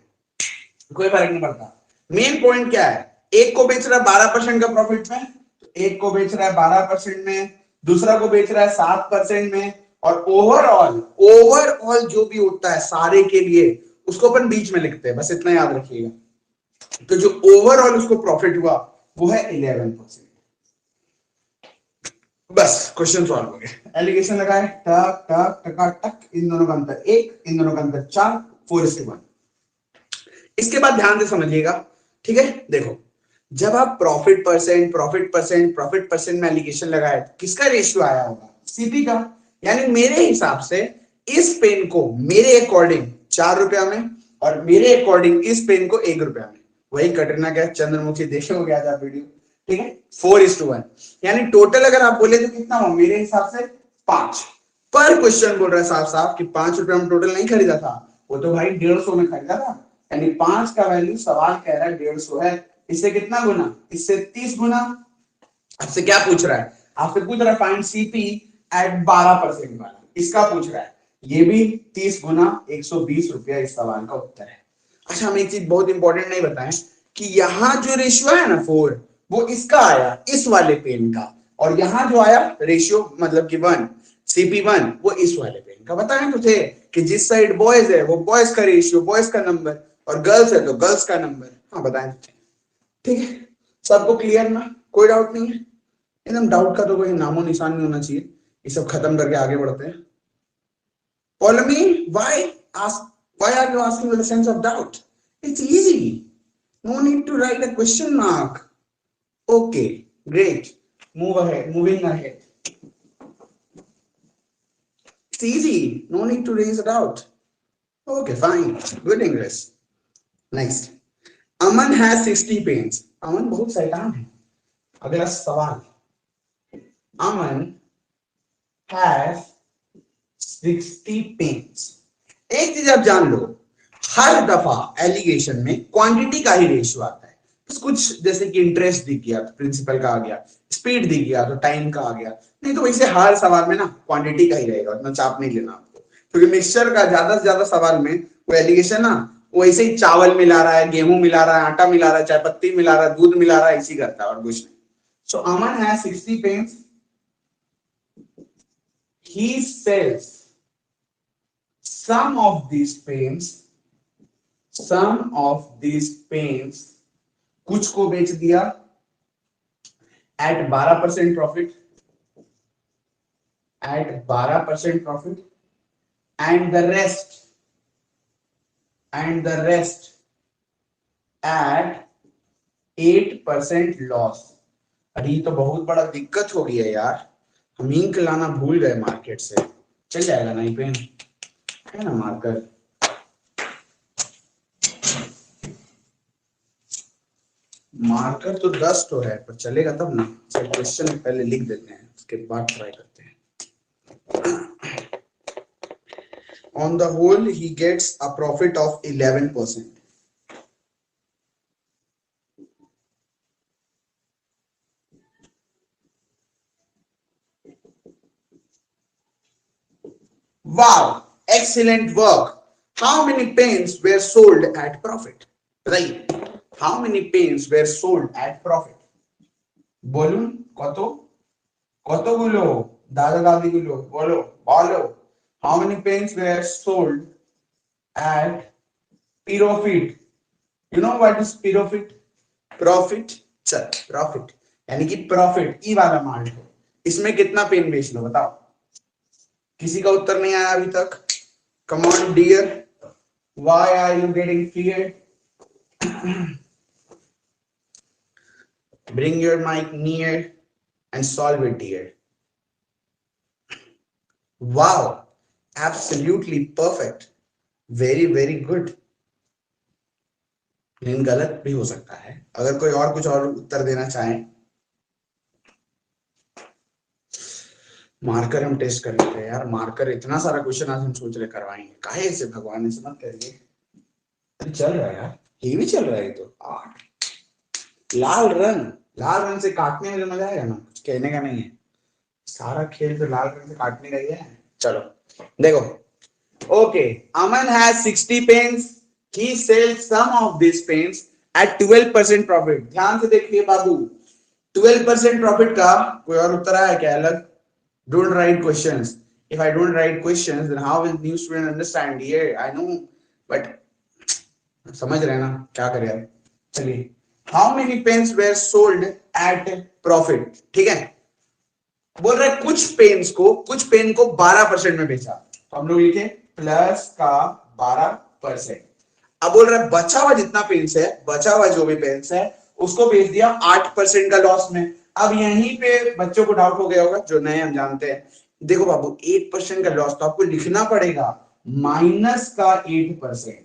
कोई फर्क नहीं पड़ता. मेन पॉइंट क्या है, एक को बेच रहा है 12% का प्रॉफिट में, एक को बेच रहा है 12% में, दूसरा को बेच रहा है 7% में, और ओवरऑल जो भी होता है सारे के लिए उसको अपन बीच में लिखते हैं, बस इतना याद रखिएगा. तो जो ओवरऑल उसको प्रॉफिट हुआ वो है 11%. बस क्वेश्चन सॉल्व हो गया। एलिगेशन लगाए, टक टक टका टक, इन दोनों का अंतर 1, इन दोनों का अंतर 4, 4:1। इसके बाद ध्यान से समझिएगा, ठीक है। देखो, जब आप प्रॉफिट परसेंट में एलिगेशन लगाए तो किसका रेशियो आया होगा? सीपी का। यानी मेरे हिसाब से इस पेन को मेरे अकॉर्डिंग 4 रुपया में, और मेरे अकॉर्डिंग इस पेन को 1 रुपया में। वही कटरीना कैफ, चंद्रमुखी देखे हो गया था वीडियो, ठीक है। 4:1, यानी टोटल अगर आप बोले तो कितना हो मेरे हिसाब से 5। पर क्वेश्चन बोल रहा है साफ साफ कि 5 रुपया में टोटल नहीं खरीदा था, वो तो भाई 150 में खरीदा था। यानी 5 का वैल्यू सवाल कह रहा है 150 है। इससे कितना गुना? इससे 30 गुना। आपसे क्या पूछ रहा है? आपसे पूछ रहा है फाइंड सीपी एट 12% वाला, इसका पूछ रहा है। ये भी 30 गुना 120 रुपया इस सवाल का उत्तर है। अच्छा, हम एक चीज बहुत इंपॉर्टेंट नहीं बताएं कि यहां जो रेशियो है ना 4, वो इसका आया इस वाले पेन का, और यहां जो आया रेशियो मतलब कि 1, CP1, वो इस वाले पेन का। बताएं तो थे कि जिस साइड बॉयज है वो बॉयज का रेशियो, बॉयज का नंबर, और गर्ल्स है तो गर्ल्स का नंबर। हाँ बताएं तो थे, ठीक है। सबको क्लियर ना? कोई डाउट नहीं है? एकदम डाउट का तो कोई नामो निशान नहीं होना चाहिए। ये सब खत्म करके आगे बढ़ते हैं। Follow me. Why are you asking with a sense of doubt? It's easy. No need to write a question mark. Okay, great. Moving ahead. It's easy. No need to raise a doubt. Okay, fine. Good English. Next. Aman has 60 pens. Aman बहुत शैतान है। अगला सवाल। Aman has 60 pens. एक चीज आप जान लो, हर दफा एलिगेशन में क्वांटिटी का ही रेशियो आता है। बस कुछ जैसे कि इंटरेस्ट दिख गया तो प्रिंसिपल का आ गया, स्पीड दिख गया तो टाइम का आ गया, नहीं तो वैसे हर सवाल में ना क्वांटिटी का ही रहेगा, उतना चाप नहीं लेना आपको। क्योंकि मिक्सचर का ज्यादा से ज्यादा सवाल में वो एलिगेशन ना वो ऐसे ही चावल मिला रहा है, गेहूं मिला रहा है, आटा मिला रहा है, चाय पत्ती मिला रहा है, दूध मिला रहा है, ऐसी करता है और कुछ नहीं। So Aman has 60 pence, he sells some of these paints, कुछ को बेच दिया at 12% profit, and the rest at 8% loss. अरे ये तो बहुत बड़ा दिक्कत हो गई है यार, हम इंक लाना भूल गए मार्केट से। चल जाएगा ना ये पेन, है ना मार्कर? मार्कर तो 10 तो है, पर चलेगा तब ना। चल क्वेश्चन पहले लिख देते हैं, उसके बाद ट्राई करते हैं। On the whole, he gets a profit of 11%. Wow, excellent work. How many pens were sold at profit? Right. How many pens were sold at profit? বলুন কত? কতগুলো দাদা দাদিগুলো বলো বলো। How many pens were sold at profit? You know what is profit? Profit, चल profit यानी कि profit ई वाला मान लो। इसमें कितना पेन बेच लो बताओ? किसी का उत्तर नहीं आया अभी तक? Come on dear, why are you getting feared? Bring your mic near and solve it dear. Wow, absolutely perfect, very good. लेकिन गलत भी हो सकता है, अगर कोई और कुछ और उत्तर देना चाहे। मार्कर हम टेस्ट कर लेते हैं यार, मार्कर इतना सारा क्वेश्चन आज हम सोच रहे करवाएंगे, काहे से भगवान ऐसे मत करिए। चल रहा है यार, ये भी चल रहा है। तो 8 लाल रंग से काटने में जो मजा आएगा ना, कुछ कहने का नहीं है। सारा खेल तो लाल रंग से काटने का ही है। चलो देखो, okay, Aman has 60 pens, he sells some of this pens at 12% profit. ध्यान से देखिए बाबू, 12% प्रॉफिट का कोई और उत्तर आया क्या अलग? Don't write questions. If I don't write questions, then how will new student understand? Yeah, I know, but समझ रहे हैं ना क्या करें यार। चलिए, how many pens were sold at profit? ठीक है, बोल रहा है कुछ पेन को 12% में बेचा, तो हम लोग लिखे प्लस का 12%। अब बोल रहा है बचा हुआ जितना पेन्स है, बचा हुआ जो भी पेन्स है उसको बेच दिया 8% का लॉस में। अब यहीं पे बच्चों को डाउट हो गया होगा, जो नए हम जानते हैं, देखो बाबू 8% का लॉस तो आपको लिखना पड़ेगा माइनस का 8%,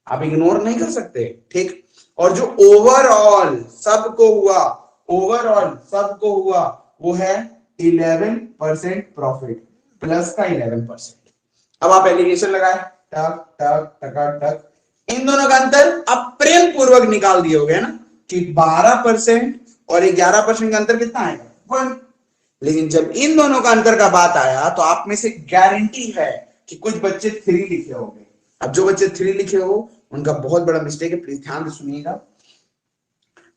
आप इग्नोर नहीं कर सकते, ठीक। और जो ओवरऑल सबको हुआ वो है 11% प्रॉफिट, प्लस का 11%। अब आप एलिगेशन लगाए, टक टक टक टक, इन दोनों का अंतर अब प्रेम पूर्वक निकाल दिए हो गए ना, कि 12% और 11% का अंतर कितना आएगा 1। लेकिन जब इन दोनों का अंतर का बात आया तो आप में से गारंटी है कि कुछ बच्चे 3 लिखे होंगे। अब जो बच्चे 3 लिखे हो उनका बहुत बड़ा मिस्टेक है, प्लीज ध्यान से सुनिएगा।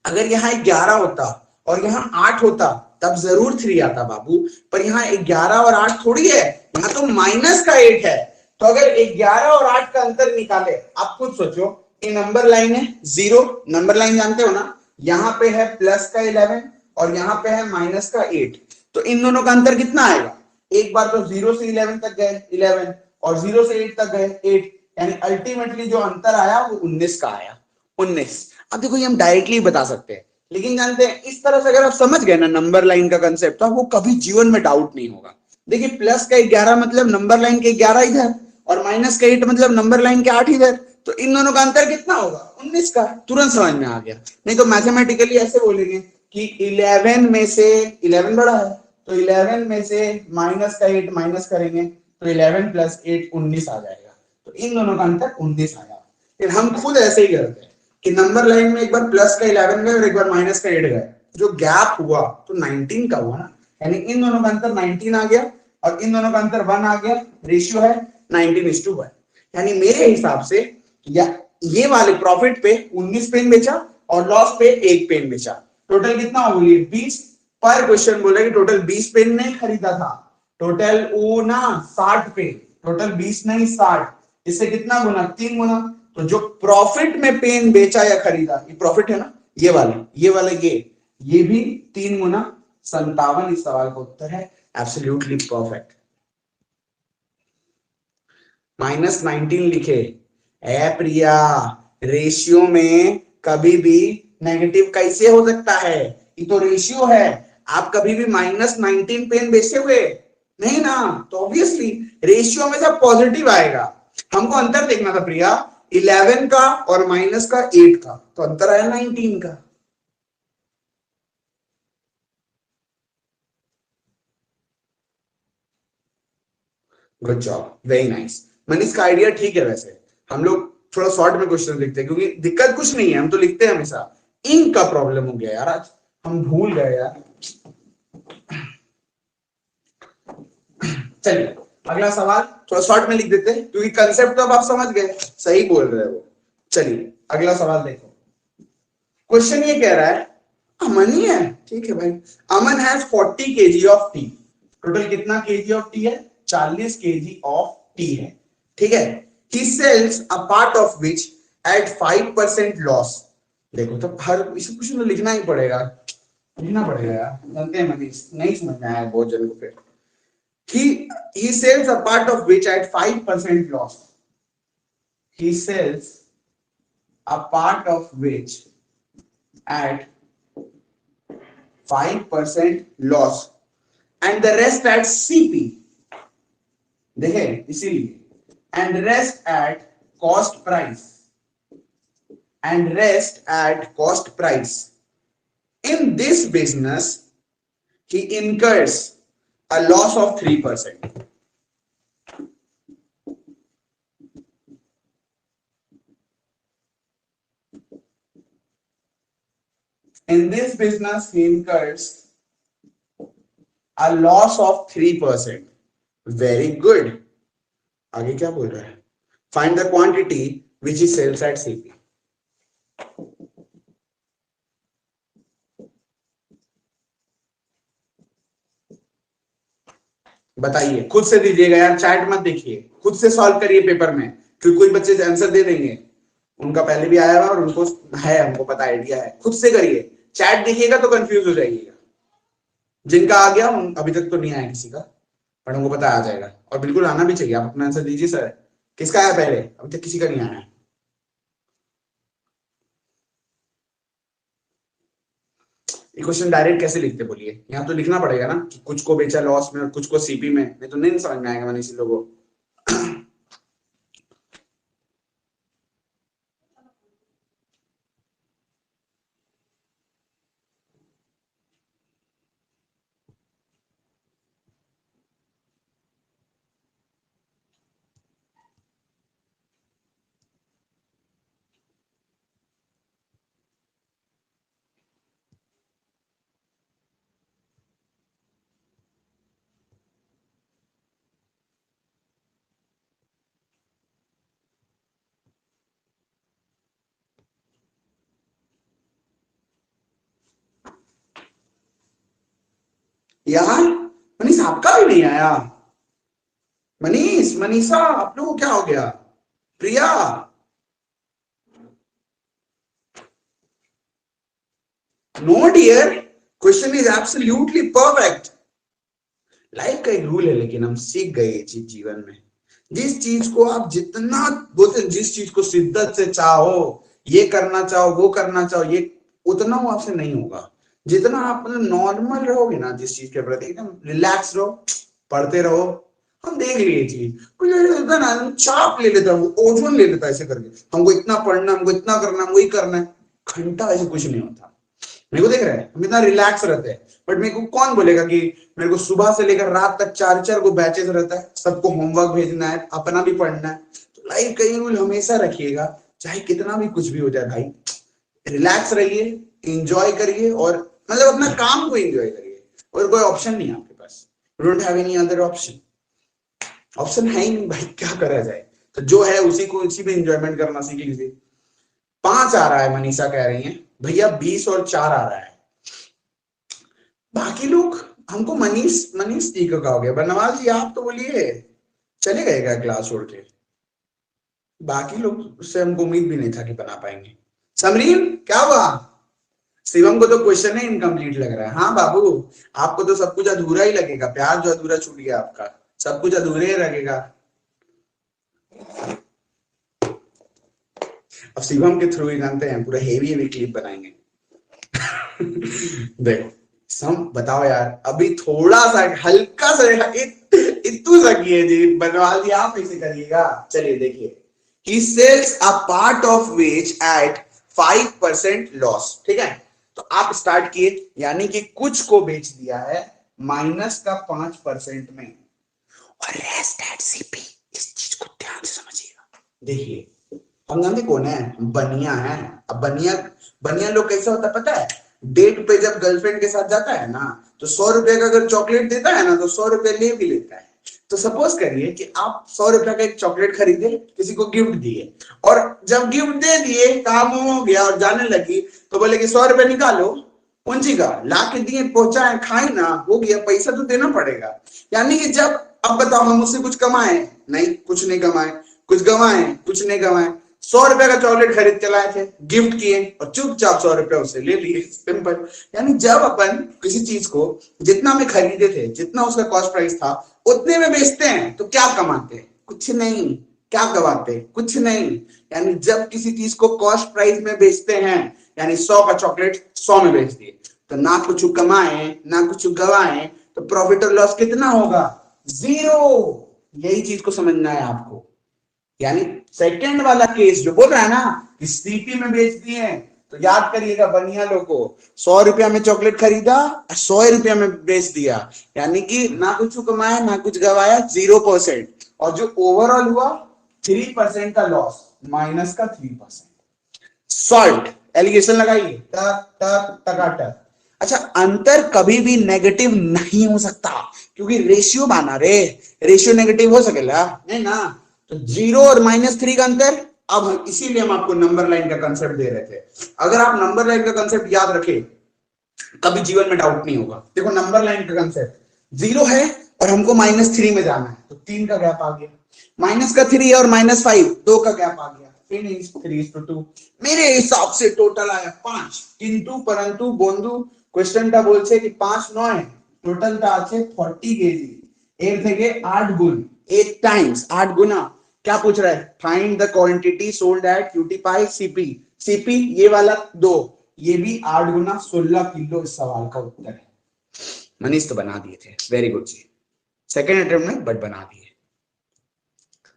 अगर यहाँ 11 होता और यहाँ 8 होता तब जरूर 3 आता बाबू, पर यहाँ 11 और 8 थोड़ी है, यहाँ तो माइनस का 8 है। तो अगर 11 और 8 का अंतर निकाले, आप खुद सोचो, ये नंबर लाइन है 0, नंबर लाइन जानते हो ना, यहाँ पे है प्लस का 11 और यहाँ पे है माइनस का 8, तो इन दोनों का अंतर कितना आएगा? एक बार तो 0 से 11 तक गए 11 और 0 से 8 तक गए 8, यानी अल्टीमेटली जो अंतर आया वो 19 का आया, 19। अब देखो ये हम डायरेक्टली बता सकते हैं, लेकिन जानते हैं इस तरह से अगर आप समझ गए ना नंबर लाइन का कंसेप्ट, तो आपको कभी जीवन में डाउट नहीं होगा। देखिए प्लस का 11 मतलब नंबर लाइन के 11 इधर और माइनस का 8 मतलब नंबर लाइन के 8 इधर, तो इन दोनों का अंतर कितना होगा 19 का, तुरंत समझ में आ गया। नहीं तो मैथमेटिकली ऐसे बोलेंगे कि 11 में से 11 बड़ा है, तो 11 में से माइनस का 8 माइनस करेंगे तो 11 प्लस 8 19 आ जाएगा, तो इन दोनों का अंतर 19 आया। फिर हम खुद ऐसे ही करते हैं कि नंबर लाइन में एक बार प्लस का 11 गए और एक बार माइनस का 8 गए, जो गैप हुआ तो 19 का हुआ ना, यानी इन दोनों का अंतर 19 आ गया और इन दोनों का अंतर 1 आ गया, रेशियो है 19:1। यानी मेरे हिसाब से या ये वाले प्रॉफिट पे 19 पेन बेचा और लॉस पे 1 पेन बेचा, टोटल कितना हो गया 20। पर क्वेश्चन बोला कि टोटल 20 पेन नहीं खरीदा था, टोटल वो ना 60 पेन, टोटल 20 नहीं 60, इससे कितना गुना 3 गुना। तो जो प्रॉफिट में पेन बेचा या खरीदा, ये प्रॉफिट है ना, ये वाला ये भी 3 गुना 57 इस सवाल का उत्तर है, एब्सोल्युटली परफेक्ट। -19 लिखे, ए प्रिया रेशियो में कभी भी नेगेटिव कैसे हो सकता है, ये तो रेशियो है, आप कभी भी -19 पेन बेचे हुए नहीं ना, तो ऑब्वियसली रेशियो में सब पॉजिटिव आएगा। हमको अंतर देखना था प्रिया 11 का और माइनस का 8 का, तो अंतर आया 19 का। Good job, very nice Manish, का आइडिया ठीक है। वैसे हम लोग थोड़ा शॉर्ट में क्वेश्चन लिखते हैं क्योंकि दिक्कत कुछ नहीं है, हम तो लिखते हैं हमेशा, इंक का प्रॉब्लम हो गया यार, आज हम भूल गए यार। चलिए अगला सवाल थोड़ा शॉर्ट में लिख देते हैं क्योंकि कंसेप्ट तो अब आप समझ गए, सही बोल रहे हो। चलिए अगला सवाल देखो, क्वेश्चन ये कह रहा है अमन ही है, ठीक है भाई, Aman has 40 kg of tea, total कितना केजी ऑफ टी है 40 kg ऑफ टी है, ठीक है। He sells a part of which at 5% loss. देखो तो हर इसे कुछ तो लिखना ही पड़ेगा, लिखना पड़ेगा यार, जानते हैं मनीष नहीं समझ में आया बहुत जन को। फिर he sells a part of which at 5% loss, he sells a part of which at 5% loss and the rest at CP, देखे इसीलिए, and rest at cost price, and rest at cost price. In this business he incurs a loss of 3%. In this business he incurs a loss of 3%. Very good. आगे क्या बोल रहा है, find the quantity which he sells at CP. बताइए, खुद से दीजिएगा यार, चैट मत देखिए, खुद से सॉल्व करिए पेपर में, क्योंकि कुछ बच्चे आंसर दे देंगे, उनका पहले भी आया हुआ और उनको है, हमको पता आइडिया है, खुद से करिए, चैट देखिएगा तो कंफ्यूज हो जाइएगा। जिनका आ गया अभी तक तो नहीं आया किसी का, पर हमको पता आ जाएगा और बिल्कुल आना भी चाहिए। आप अपना आंसर दीजिए सर, किसका आया पहले? अभी तक किसी का नहीं आया। ये क्वेश्चन डायरेक्ट कैसे लिखते बोलिए? यहाँ तो लिखना पड़ेगा ना कि कुछ को बेचा लॉस में और कुछ को सीपी में, नहीं तो नहीं समझ में आएगा मैंने इसी लोगों को। यार मनीष आपका भी नहीं आया। मनीष, मनीषा, आप लोगों को क्या हो गया? Priya, no dear, question is absolutely perfect. Life का एक रूल है, लेकिन हम सीख गए ये चीज जीवन में। जिस चीज को आप जितना बोलते, जिस चीज को शिद्दत से चाहो, ये करना चाहो, वो करना चाहो, ये उतना वो आपसे नहीं होगा। जितना आप नॉर्मल रहोगे ना जिस चीज के प्रति, एकदम रिलैक्स रहो, पढ़ते रहो। हम देख लिए चीज, कुछ होता ना चाप ले लेता है, ओजोन ले लेता है ऐसे करके, हमको इतना पढ़ना, हमको इतना करना, हमको ही करना है। घंटा ऐसे कुछ नहीं होता। मेरे को देख रहा है, हम इतना रिलैक्स रहते हैं, बट मेरे को कौन बोलेगा कि मेरे को सुबह से लेकर रात तक 4-4 को बैचेस रहता है, सबको होमवर्क भेजना है, अपना भी पढ़ना है। तो लाइफ का ये रूल हमेशा रखिएगा, चाहे कितना भी कुछ भी हो जाए भाई, रिलैक्स रहिए, इंजॉय करिए, और मतलब अपना काम को एंजॉय करिए। और कोई ऑप्शन नहीं है आपके पास, don't have any other option. Option है ही नहीं भाई, क्या करा जाए? तो जो है उसी को, उसी में एंजॉयमेंट करना सीख लीजिए। 5 आ रहा है, मनीषा कह रही है भैया 20 और 4 आ रहा है। बाकी लोग हमको मनीष, मनीष जी का हो गया, बनवाल जी आप तो बोलिए चले गए क्या क्लास छोड़ के? बाकी लोग से हमको उम्मीद भी नहीं था कि बना पाएंगे। समरीन क्या हुआ? शिवम को तो क्वेश्चन है इनकम्प्लीट लग रहा है। हाँ बाबू, आपको तो सब कुछ अधूरा ही लगेगा, प्यार जो अधूरा छूट गया आपका, सब कुछ अधूरे ही लगेगा। अब शिवम के थ्रू ही जानते हैं, पूरा हेवी हेवी क्लिप बनाएंगे। देखो सम बताओ यार, अभी थोड़ा सा हल्का सा इतू सा किए जी, बनवाल जी आप ऐसे करिएगा। चलिए देखिए, he sells a part of which at 5% loss, ठीक है? तो आप स्टार्ट किए, यानी कि कुछ को बेच दिया है माइनस का 5% में, और रेस्ट एट सीपी। इस चीज को ध्यान से समझिएगा। देखिए हम जानते कौन है? बनिया है। अब बनिया, बनिया लोग कैसा होता है पता है? डेट पे जब गर्लफ्रेंड के साथ जाता है ना, तो 100 रुपए का अगर चॉकलेट देता है ना, तो 100 रुपए ले भी लेता है। तो सपोज करिए कि आप 100 रुपए का एक चॉकलेट खरीदे, किसी को गिफ्ट दिए, और जब गिफ्ट दे दिए, काम हो गया और जाने लगी, तो बोले कि 100 रुपए निकालो, पूंजी का ला के दिए, पहुंचाए, खाई ना, हो गया, पैसा तो देना पड़ेगा। यानी कि जब, अब बताओ हम उससे कुछ कमाए? नहीं, कुछ नहीं कमाए। कुछ गवाए? कुछ नहीं गवाए। 100 रुपए का चॉकलेट खरीद के लाए थे, गिफ्ट किए, और चुपचाप 100 रुपए उससे ले लिए, सिंपल। यानी जब अपन किसी चीज को जितना में खरीदे थे, जितना उसका कॉस्ट प्राइस था, उतने में बेचते हैं, तो क्या कमाते हैं? कुछ नहीं। क्या गवाते? कुछ नहीं। यानी जब किसी चीज को कॉस्ट प्राइस में बेचते हैं, यानी 100 का चॉकलेट 100 में बेच दिए, तो ना कुछ कमाए ना कुछ गवाए, तो प्रॉफिट और लॉस कितना होगा? 0। यही चीज को समझना है आपको। यानी सेकंड वाला केस जो बोल रहा है ना कि सीपी में बेच दिए, तो याद करिएगा बनिया लोग को, 100 रुपया में चॉकलेट खरीदा, 100 रुपया में बेच दिया, यानी कि ना कुछ कमाया ना कुछ गवाया, 0%। और जो ओवरऑल हुआ 3% का लॉस, माइनस का 3%। सॉल्ट एलिगेशन लगाइए, टक टक टकाटक। अच्छा, अंतर कभी भी नेगेटिव नहीं हो सकता, क्योंकि रेशियो बना रे, रेशियो नेगेटिव हो सकेगा नहीं ना। तो 0 और -3 का अंतर, अब इसीलिए हम आपको नंबर लाइन का कंसेप्ट दे रहे थे। अगर आप नंबर लाइन का कंसेप्ट याद रखें, कभी जीवन में डाउट नहीं होगा। देखो नंबर लाइन का कंसेप्ट, 0 है और हमको -3 में जाना है, तो 3 का गैप आ गया। माइनस का 3 और -5, 2 का गैप आ गया, 3:2। मेरे हिसाब से टोटल आया 5, किंतु परंतु बंधु क्वेश्चन टा बोलছে कि 5 নয় টোটাল টা আছে 40 কেজি, এর থেকে 8 गुण, 8 टाइम्स 8 गुना। क्या पूछ रहा है? Find the quantity sold at QT pi CP. CP ये वाला 2, ये भी 8 गुना 16 किलो इस सवाल का उत्तर है। मनीष तो बना दिए थे, वेरी गुड जी, सेकेंड अटेम्प्ट में बट बना दिए।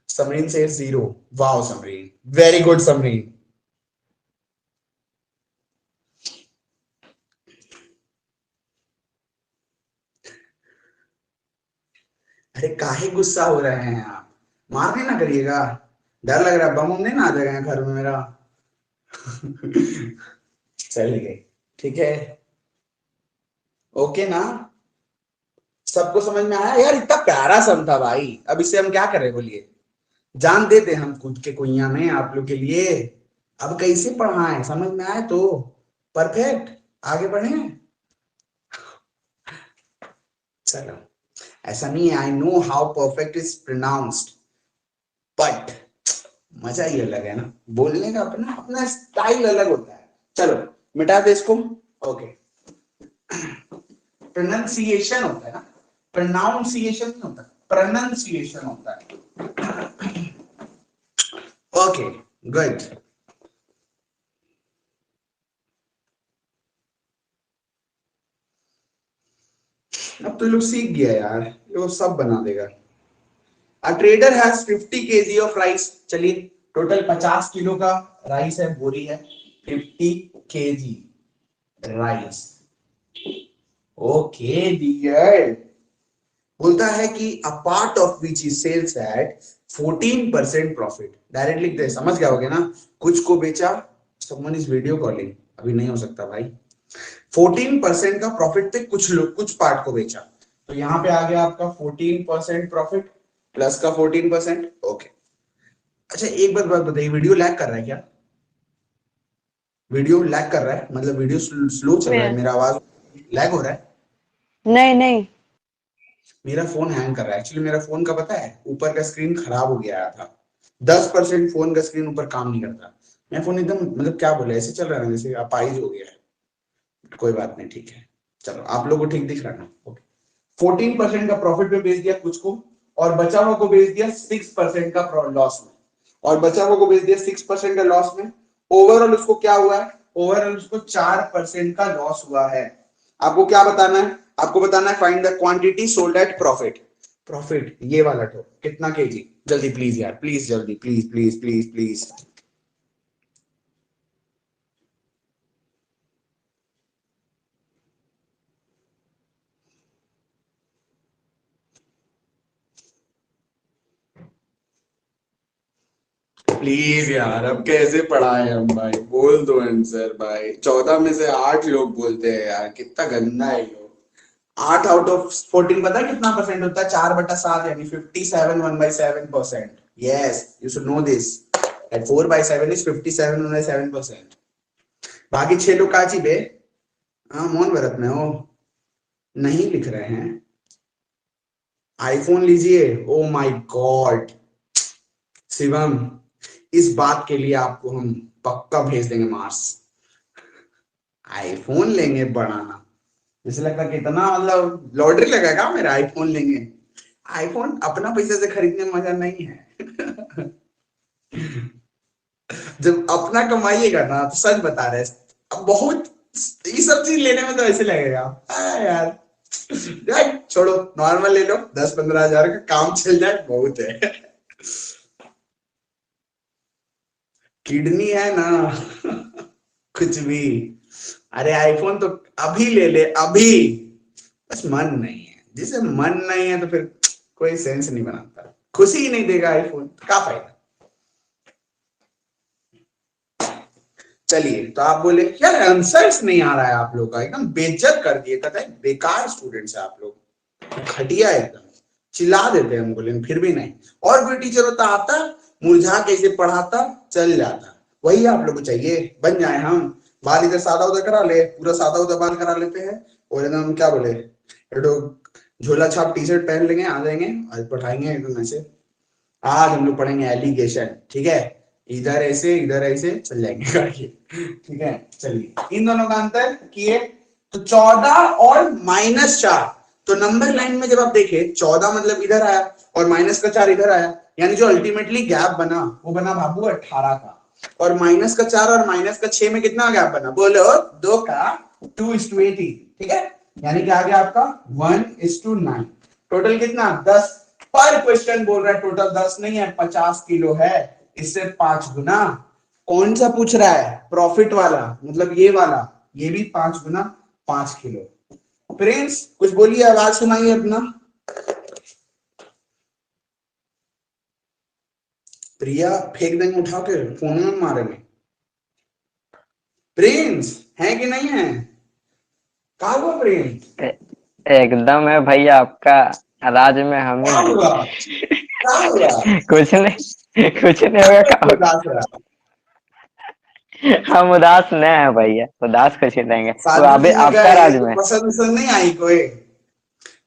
समरीन से 0, wow Samreen, very good Samreen. अरे काहे गुस्सा हो रहे हैं आप? मारने ना करिएगा, डर लग रहा है, बम नहीं ना आ जाएगा घर में मेरा। चलिए ठीक है, ओके ना, सबको समझ में आया? यार इतना प्यारा सम था भाई, अब इसे हम क्या करें बोलिए? जान देते हम खुद के कुइया में आप लोग के लिए। अब कैसे पढ़ाएं, समझ में आए तो परफेक्ट, आगे बढ़े। चलो, ऐसा नहीं है, I know how perfect is pronounced, but मजा ही अलग है ना, बोलने का अपना अपना स्टाइल अलग होता है। चलो मिटा दे इसको, ओके। प्रोनाउंसिएशन होता है ना, प्रोनाउंसिएशन नहीं होता, प्रोनाउंसिएशन होता है। Okay good. अब तो लोग सीख गया यार, ये सब बना देगा। A trader has 50 kg of rice, चलिए टोटल 50 किलो का राइस है, बोरी है, 50 kg राइस, ओके डियर। बोलता है कि a part of which is sells at 14% profit, direct लिख दे, समझ गया होगे ना, कुछ को बेचा, समवन इज वीडियो कॉलिंग, अभी नहीं हो सकता भाई, 14% का प्रॉफिट पे कुछ लोग कुछ पार्ट को बेचा, तो यहां पे आ गया आपका 14% प्रॉफिट प्लस का 14%, ओके। अच्छा एक बात बताइए, वीडियो लैग कर रहा है क्या? वीडियो लैग कर रहा है, मतलब वीडियो स्लो चल रहा है, मेरा आवाज लैग हो रहा है? नहीं नहीं, मेरा फोन हैंग कर रहा है, एक्चुअली मेरा फोन का पता है ऊपर का स्क्रीन खराब हो गया था, 10% फोन का स्क्रीन ऊपर काम नहीं करता। मैं फोन एकदम मतलब क्या बोले, ऐसे चल रहा है जैसे अपाइज हो गया है, कोई बात नहीं ठीक है। चलो आप लोगों को ठीक दिख रहा है ना, ओके। 14% का प्रॉफिट में बेच दिया कुछ को, और बचा हुआ को बेच दिया 6% का लॉस में, और बचा हुआ को बेच दिया 6% का लॉस में। ओवरऑल उसको क्या हुआ है? ओवरऑल उसको 4% का लॉस हुआ है। आपको क्या बताना है? आपको बताना है find the quantity sold eight profit. Profit ये वाला तो कितना केजी, जल्दी प्लीज यार, प्लीज जल्दी, please please please please. Please यार, अब कैसे पढ़ाए हम भाई, बोल दो आंसर भाई, 14 में से 8 लोग बोलते हैं यार, कितना गंदा है ये। 8 आउट ऑफ 14 पता है कितना परसेंट होता है? 4/7, यानी 57 1/7%। Yes you should know this, that 4/7 is 57 1/7%। बाकी 6 लोग काची बे, हाँ मौन व्रत में हो, नहीं लिख रहे हैं। आईफोन लीजिए, ओ माय गॉड शिवम, इस बात के लिए आपको हम पक्का भेज देंगे मार्स। आईफोन लेंगे बढ़ाना, जैसे लगता है कितना मतलब लॉटरी लगाएगा मेरा, आईफोन लेंगे। आईफोन अपना पैसे से खरीदने में मजा नहीं है। जब अपना कमाइएगा ना, तो सच बता रहे हैं, अब बहुत ये सब चीज लेने में तो ऐसे लगेगा यार, यार छोड़ो, नॉर्मल ले लो, 10-15 हजार का काम चल जाए बहुत है। किडनी है ना, कुछ भी। अरे आईफोन तो अभी ले ले अभी, बस मन नहीं है, जिसे मन नहीं है तो फिर कोई सेंस नहीं बनाता, खुशी ही नहीं देगा आईफोन, क्या फायदा। चलिए तो आप बोले यार आंसर्स नहीं आ रहा है आप लोग का, एकदम बेइज्जत कर दिए, कहते हैं बेकार स्टूडेंट्स है आप लोग, घटिया एकदम, चिल्ला देते हैं हमको, लेकिन फिर भी नहीं। और कोई टीचर होता आता, मुरझा कैसे पढ़ाता, चल जाता, वही आप लोग को चाहिए, बन जाए हम। बाल इधर सादा उधर करा ले, पूरा सादा उधर बाल करा लेते हैं, और एकदम क्या बोले, झोला छाप टी शर्ट पहन लेंगे, आ जाएंगे और पढ़ाएंगे एकदम ऐसे। आज हम लोग पढ़ेंगे एलिगेशन, ठीक है, इधर ऐसे चल जाएंगे आगे। ठीक है चलिए, इन दोनों का अंतर किए, तो 14 और -4, तो नंबर लाइन में जब आप देखे 14 मतलब इधर आया और माइनस का 4 इधर आया, यानी जो अल्टीमेटली गैप बना वो बना बाबू 18 का, और माइनस का 4 और माइनस का 6 में कितना गैप बना, बोलो 2 का 2:18, ठीक है, यानी कि आ गया आपका 1:9, टोटल कितना 10, पर क्वेश्चन बोल रहा है टोटल 10 नहीं है 50 किलो है, इससे 5 गुना। कौन सा पूछ रहा है, प्रॉफिट वाला, मतलब ये वाला, ये भी 5 गुना 5 किलो। प्रिंस कुछ बोलिए, आवाज सुनाइए अपना। प्रिया फेंक देंगे उठा के, फोन में मारेंगे। प्रिंस है कि नहीं है, कहा हुआ प्रिंस? एकदम है भैया, आपका राज में हम क्या ही हुआ, क्या हुआ? कुछ नहीं, कुछ नहीं होगा, क्या होगा। उदास रहा, हम उदास नहीं है भैया, उदास कुछ नहीं रहेंगे, वो शादी अभी में क्या आपका है, राज तो में। पसंद वसंद नहीं आई कोई?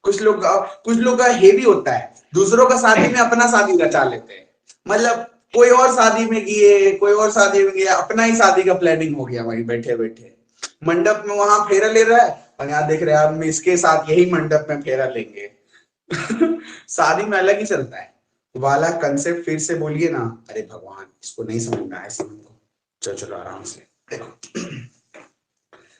कुछ लोग का हेवी होता है, दूसरों का शादी में अपना शादी रचा लेते हैं, मतलब कोई और शादी में गए, कोई और शादी में गया, अपना ही शादी का प्लानिंग हो गया वहीं बैठे बैठे, मंडप में वहां फेरा ले रहा है, और यहाँ देख रहे हैं हम इसके साथ यही मंडप में फेरा लेंगे। शादी में अलग ही चलता है वाला कंसेप्ट, फिर से बोलिए ना, अरे भगवान इसको नहीं समझ में आया शिवम को, चलो चलो आराम से देखो।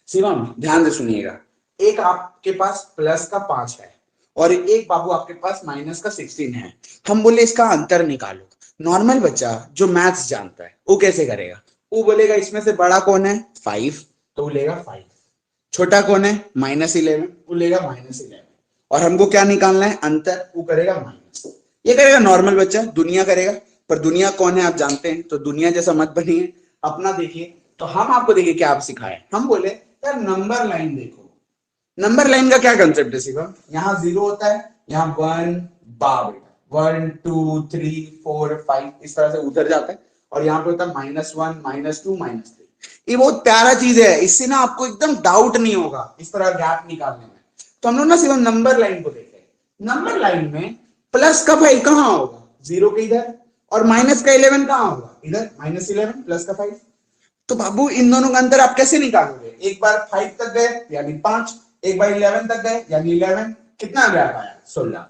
शिवम ध्यान से सुनिएगा, एक आपके पास प्लस का 5 है और एक बाबू आपके पास माइनस का 16 है, हम बोले इसका अंतर निकालो। नॉर्मल बच्चा जो मैथ्स जानता है वो कैसे करेगा, वो बोलेगा इसमें से बड़ा कौन है 5, तो वो लेगा 5, छोटा कौन है -11, वो लेगा -11, और हमको क्या निकालना है अंतर, वो करेगा माइनस, ये करेगा नॉर्मल बच्चा, दुनिया करेगा। पर दुनिया कौन है आप जानते हैं, तो दुनिया जैसा मत बनिए, अपना देखिए। तो हम आपको देखिए क्या आप सिखाए, हम बोले यार नंबर लाइन देखो, नंबर लाइन का क्या कंसेप्ट है शिवम, यहाँ 0 होता है, यहाँ 1 बार 1 2 3 4 5 इस तरह से उधर जाता है, और यहाँ पे होता है -1 -2 -3। ये बहुत प्यारा चीज है, इससे ना आपको एकदम डाउट नहीं होगा इस तरह गैप निकालने में। तो हम लोग ना सिर्फ नंबर लाइन को देख रहे हैं, नंबर लाइन में प्लस का 5 कहां होगा, 0 के इधर, और माइनस का 11 कहां होगा इधर, -11 प्लस का 5। तो बाबू इन दोनों का अंतर आप कैसे निकालोगे, एक बार 5 तक गए यानी 5, एक बार 11 तक गए यानी 11, कितना गैप आया 16।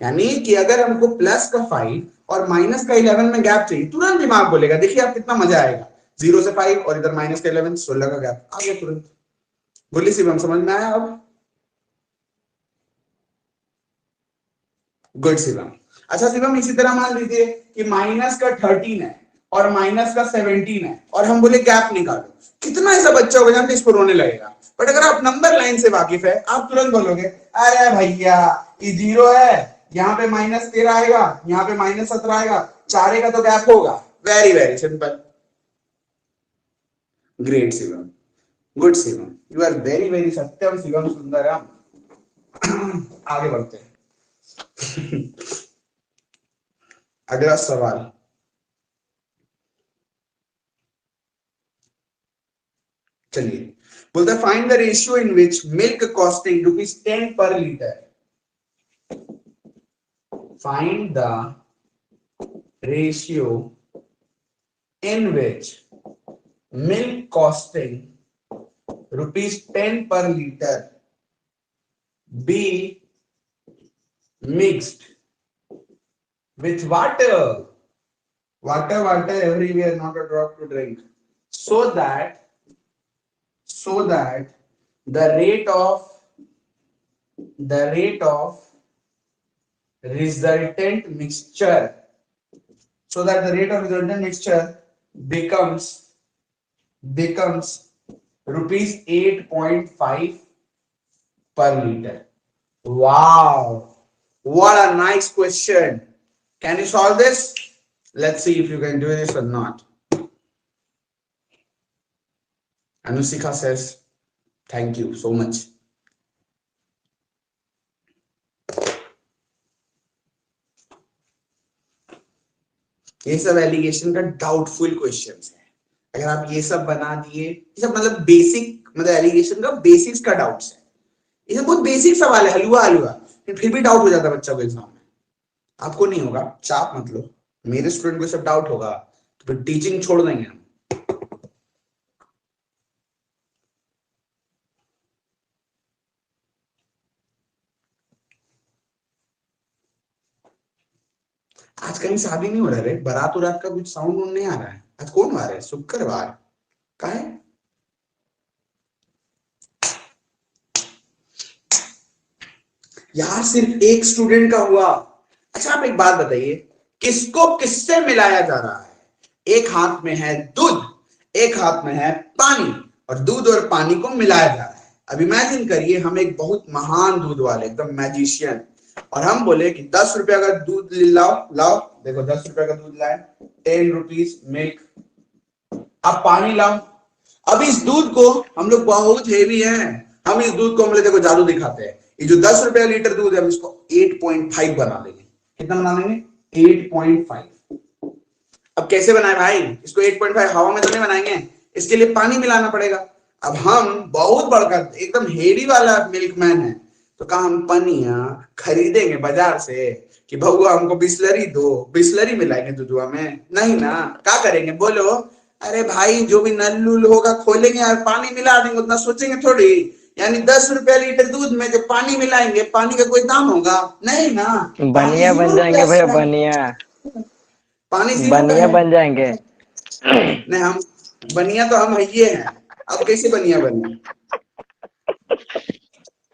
यानी कि अगर हमको प्लस का 5 और माइनस का 11 में गैप चाहिए, तुरंत दिमाग बोलेगा, देखिए आप कितना मजा आएगा, 0 से 5 और इधर माइनस का 11, 16 का गैप आ गया तुरंत। बोलिए शिवम समझ में आया अब? गुड शिवम। अच्छा शिवम इसी तरह मान लीजिए कि माइनस का 13 है और माइनस का 17 है, और हम बोले गैप निकालो, कितना ऐसा बच्चा होगा जानते इसको रोने लगेगा। बट अगर आप नंबर लाइन से वाकिफ है, आप तुरंत बोलोगे अरे भैया ये 0 है, यहाँ पे -13 आएगा, यहाँ पे -17 आएगा, 4 का तो गैप होगा, very very simple. Great Shivam, good Shivam, you are very very सत्यम शिवम सुंदरम। आगे बढ़ते हैं। अगला सवाल, चलिए बोलता है find the ratio in which milk costing ₹10 per litre, find the ratio in which milk costing ₹10 per liter be mixed with water everywhere, not a drop to drink, so that the rate of resultant mixture, so that the rate of resultant mixture becomes rupees 8.5 per liter. Wow, what a nice question. Can you solve this? Let's see if you can do this or not. Anusika says, thank you so much. ये सब allegation का doubtful questions है, अगर आप ये सब बना दिए, ये सब मतलब बेसिक, मतलब एलिगेशन का बेसिक्स का डाउट्स है, ये सब बहुत बेसिक सवाल है, हलवा हलवा, फिर भी डाउट हो जाता है बच्चा को एग्जाम में। आपको नहीं होगा, चाप मत लो, मेरे स्टूडेंट को सब डाउट होगा तो फिर टीचिंग छोड़ देंगे हम। आज कहीं शादी नहीं हो रहा रे, बारात उरात का कुछ साउंड नहीं आ रहा है। आज कौन आ रहा है? शुक्रवार का है। यार सिर्फ एक स्टूडेंट का हुआ। अच्छा आप एक बात बताइए, किसको किससे मिलाया जा रहा है? एक हाथ में है दूध, एक हाथ में है पानी, और दूध और पानी को मिलाया जा रहा है। अब इमेजिन करिए, हम एक बहुत महान दूध वाले, एकदम मैजिशियन, और हम बोले कि 10 रुपया का दूध लाओ लाओ, देखो 10 रुपया का दूध लाए, 10 रुपीज मिल्क। अब पानी लाओ। अब इस दूध को, हम लोग बहुत हेवी हैं, हम इस दूध को हम लोग देखो जादू दिखाते हैं। ये जो 10 रुपया लीटर दूध है, हम इसको 8.5 बना देंगे। कितना बना देंगे? 8.5। अब कैसे बनाए भाई इसको? 8.5 हवा में तो नहीं बनाएंगे, इसके लिए पानी मिलाना पड़ेगा। अब हम बहुत बड़का एकदम हेवी वाला मिल्कमैन है, तो कहा हम पनिया खरीदेंगे बाजार से कि भगुआ हमको बिस्लरी दो, बिस्लरी मिलाएंगे दूधुआ में? नहीं ना। क्या करेंगे बोलो? अरे भाई जो भी नल नुल होगा खोलेंगे और पानी मिला देंगे, उतना सोचेंगे थोड़ी। यानी 10 रुपया लीटर दूध में जो पानी मिलाएंगे, पानी का कोई दाम होगा? नहीं ना। पानी बनिया बन 0 रुपया जाएंगे भैया, है। बनिया। पानी 0 का बनिया है। बन जाएंगे। नहीं हम बनिया तो हम ये हैं। अब कैसे बनिया बनिया?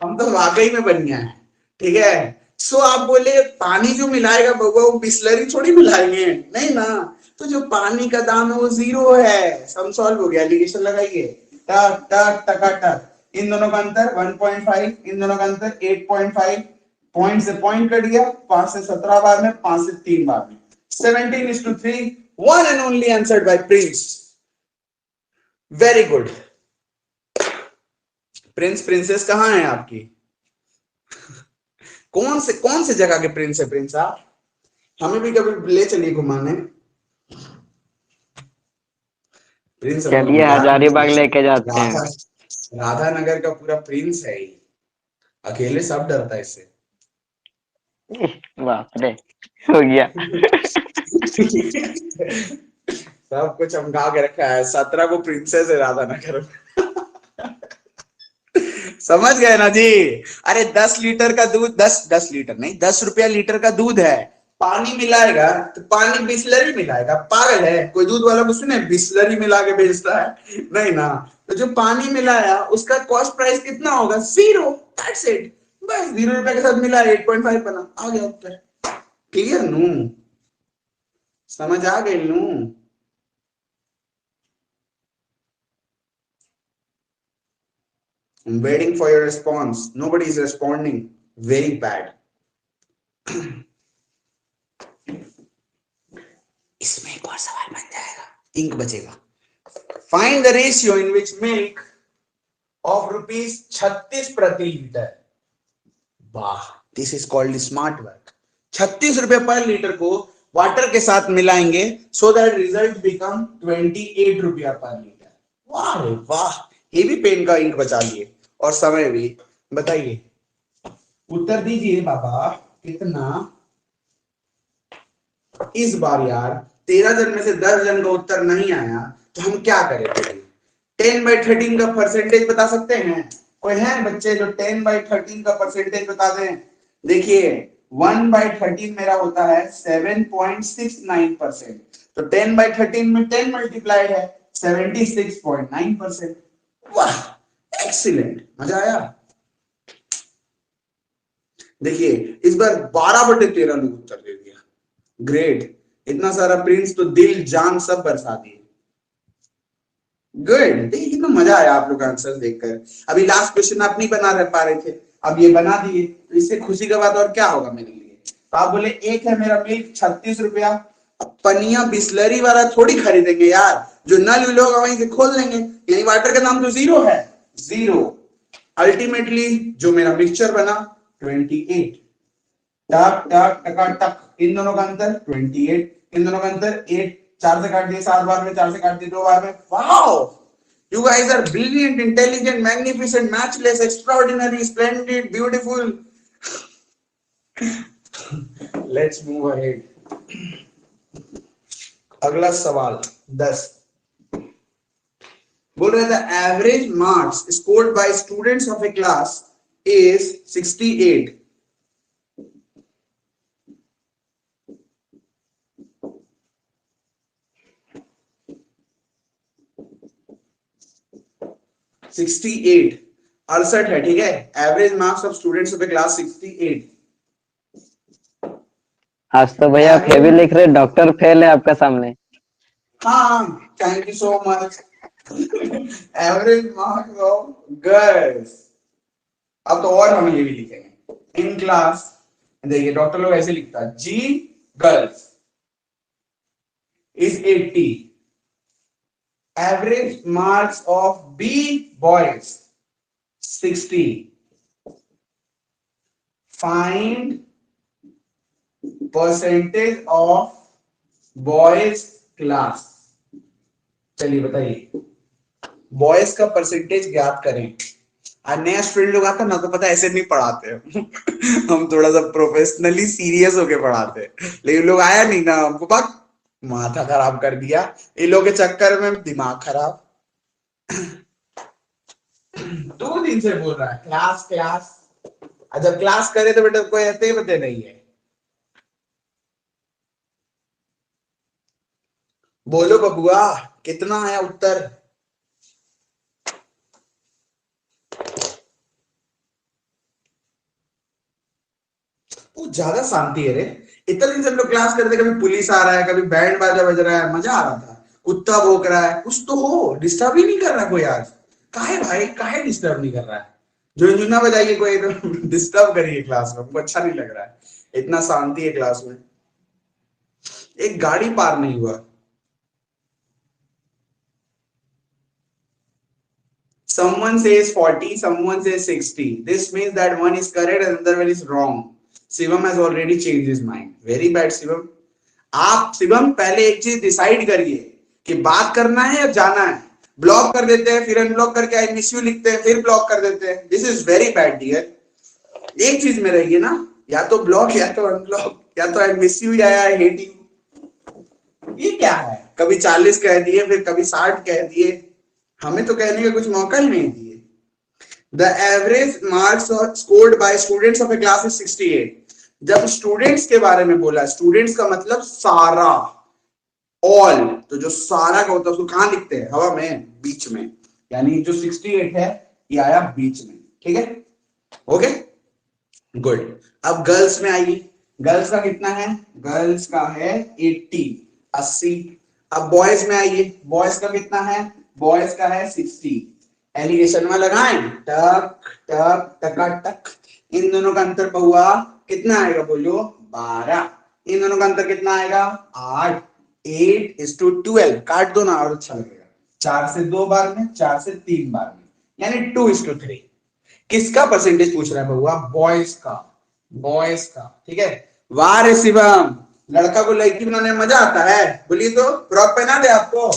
हम तो वाकई में बनिया है। ठीक है। सो आप बोले पानी जो मिलाएगा बउआ वो बिस्लरी थोड़ी मिलाएंगे? नहीं ना। तो जो पानी का दाम है वो 0 है। सम सॉल्व हो गया। एलिगेशन लगाइए। टक टक टका टक। इन दोनों का अंतर 1.5, इन दोनों का अंतर 8.5। पॉइंट से पॉइंट कट गया। 5 से 17 बार में, 5 से 3 बार में। 17:3, one and only answered bye Prince. Very good. Prince princess कहाँ है आपकी? कौन से जगह के प्रिंस है प्रिंस आप? हमें भी कभी ले चलिए घुमाने। प्रिंस हम लोग चलिए मजाक नहीं हजारीबाग करते। लेके जाते हैं। राधा राधा नगर का पूरा प्रिंस है ही। अकेले सब डरता है इससे। बाप रे, हो गया। सब कुछ चमका के रखा है। 17 को प्रिंसेस है राधा नगर में। समझ गए ना जी? अरे 10 लीटर का दूध, 10 लीटर नहीं, 10 रुपया लीटर का दूध है। पानी मिलाएगा तो पानी बिस्लरी मिलाएगा? पागल है कोई? दूध वाला को सुने बिस्लरी मिला के बेचता है? नहीं ना। तो जो पानी मिलाया उसका कॉस्ट प्राइस कितना होगा? 0। That's it. बस 0 रुपए के साथ मिला 8.5 बना, आ गया उत्तर। क्लियर नू? समझ आ गई नू? I'm waiting for your response. Nobody is responding. Very bad. इसमें एक और सवाल बन जाएगा, इंक बचेगा। Find the ratio in which milk of rupees 36 प्रति लीटर। वाह, this is called smart work. 36 रुपए पर लीटर को वाटर के साथ मिलाएंगे सो दैट रिजल्ट बिकम 28 रुपया पर लीटर। वाह रे वाह, ये भी पेन का इंक बचा लिए और समय भी। बताइए, उत्तर दीजिए बाबा, कितना? इस बार यार 13 जन में से 10 जन का उत्तर नहीं आया, तो हम क्या करें? 10/13 का परसेंटेज बता सकते हैं? कोई है बच्चे जो 10/13 का परसेंटेज बता दें? देखिए 1/13 मेरा होता है 7.69%। तो 10/13 में 10 मल्टीप्लाइड है 76.9%। वाह, एक्सीलेंट, मजा आया। देखिए इस बार 12/13 ने उत्तर दे दिया। ग्रेट। इतना सारा प्रिंस तो दिल जान सब बरसा दिए। गुड। देखिए कितना मजा आया आप लोग आंसर देखकर। अभी लास्ट क्वेश्चन आप नहीं बना पा रहे थे, अब ये बना दिए, तो इससे खुशी का बात और क्या होगा मेरे लिए? तो आप बोले एक है मेरा मिल्क 36 रुपया। अब पनिया बिस्लरी वाला थोड़ी खरीदेंगे यार, जो नल विल होगा वहीं से खोल लेंगे। यानी वाटर का दाम तो 0 है। 0। अल्टीमेटली जो मेरा मिक्सचर बना 28। टक टक टका टक। इन दोनों का अंतर 28, इन दोनों का अंतर 8। 4 से काट दिए 7 बार में, 4 से काट दिए 2 बार में। Wow, you guys are brilliant, intelligent, magnificent, matchless, extraordinary, splendid, beautiful. Let's move ahead. अगला सवाल 10 बोल रहा था average marks scored by students of A class is 68। 68, 68 है, ठीक है। Average marks of students of the class 68। आज तो भैया आप हेवी लिख रहे, डॉक्टर फेल है आपका सामने। हाँ, thank you so much. Average marks of girls, अब तो और हम ये भी लिखेंगे इन क्लास। देखिए डॉक्टर लोग ऐसे लिखता है, G girls is 80, average marks of B boys 60, find percentage of boys class. चलिए बताइए, बॉयज का परसेंटेज ज्ञात करें। आज नया स्टूडेंट लोग आता ना, तो पता ऐसे नहीं पढ़ाते हम थोड़ा सा प्रोफेशनली सीरियस होके पढ़ाते हैं, लेकिन लोग आया नहीं ना, हमको बात माथा खराब कर दिया इन लोगों के चक्कर में, दिमाग खराब। 2 दिन से बोल रहा है क्लास क्लास, जब क्लास करे तो बेटा कोई ऐसे ही बते नहीं है। बोलो बबुआ, कितना है उत्तर? वो ज्यादा शांति है रे। इतने दिन से हम लोग क्लास करते, कभी पुलिस आ रहा है, कभी बैंड बाजा बज रहा है, मजा आ रहा था। कुत्ता भौंक रहा है, कुछ तो हो, डिस्टर्ब ही नहीं कर रहा कोई आज। काहे भाई, काहे डिस्टर्ब नहीं कर रहा है? झुनझुना बजाइए कोई तो डिस्टर्ब करिए क्लास में, हमको अच्छा नहीं लग रहा है। इतना शांति है क्लास में, एक गाड़ी पार नहीं हुआ। Someone says 40, someone says 60. This means that one is correct and another one is wrong. Shivam has already changed his mind. Very bad, Shivam. आप शिवम पहले एक चीज डिसाइड करिए कि बात करना है या जाना है। ब्लॉक कर देते हैं, फिर अनब्लॉक करके आई मिस यू लिखते हैं, फिर ब्लॉक कर देते हैं। This is very bad dear. एक चीज में रहिए ना, या तो ब्लॉक या तो अनब्लॉक, या तो आई मिस यू या आई हेट यू। ये क्या है, कभी 40 कह दिए, फिर कभी 60 कह दिए, हमें तो कहने का कुछ मौका ही नहीं दिए। The average marks scored by students of A class is 68। जब स्टूडेंट्स के बारे में बोला, स्टूडेंट्स का मतलब सारा, ऑल, तो जो सारा का होता है उसको कहां लिखते हैं? हवा में, बीच में। यानी जो 68 है ये आया बीच में, ठीक है। Okay good. अब गर्ल्स में आइए, गर्ल्स का कितना है? गर्ल्स का है 80, 80। अब बॉयज में आइए, बॉयज का कितना है? बॉयज का है 60। एलिगेशन में लगाएं, टक टक टका टक। इन दोनों का अंतर बहुआ कितना आएगा? बोलो 12। इन दोनों का अंतर कितना आएगा? 8। 8:12। काट दो ना और अच्छा लगेगा। 4 से 2 बार में, 4 से 3 बार में, यानी 2:3। किसका परसेंटेज पूछ रहा है बहुआ? बॉयज का, बॉयज का, ठीक है। वाह रे शिवम, लड़का को लड़की बनाने में मजा आता है। बोलिए तो, फ्रॉक पहना दे आपको।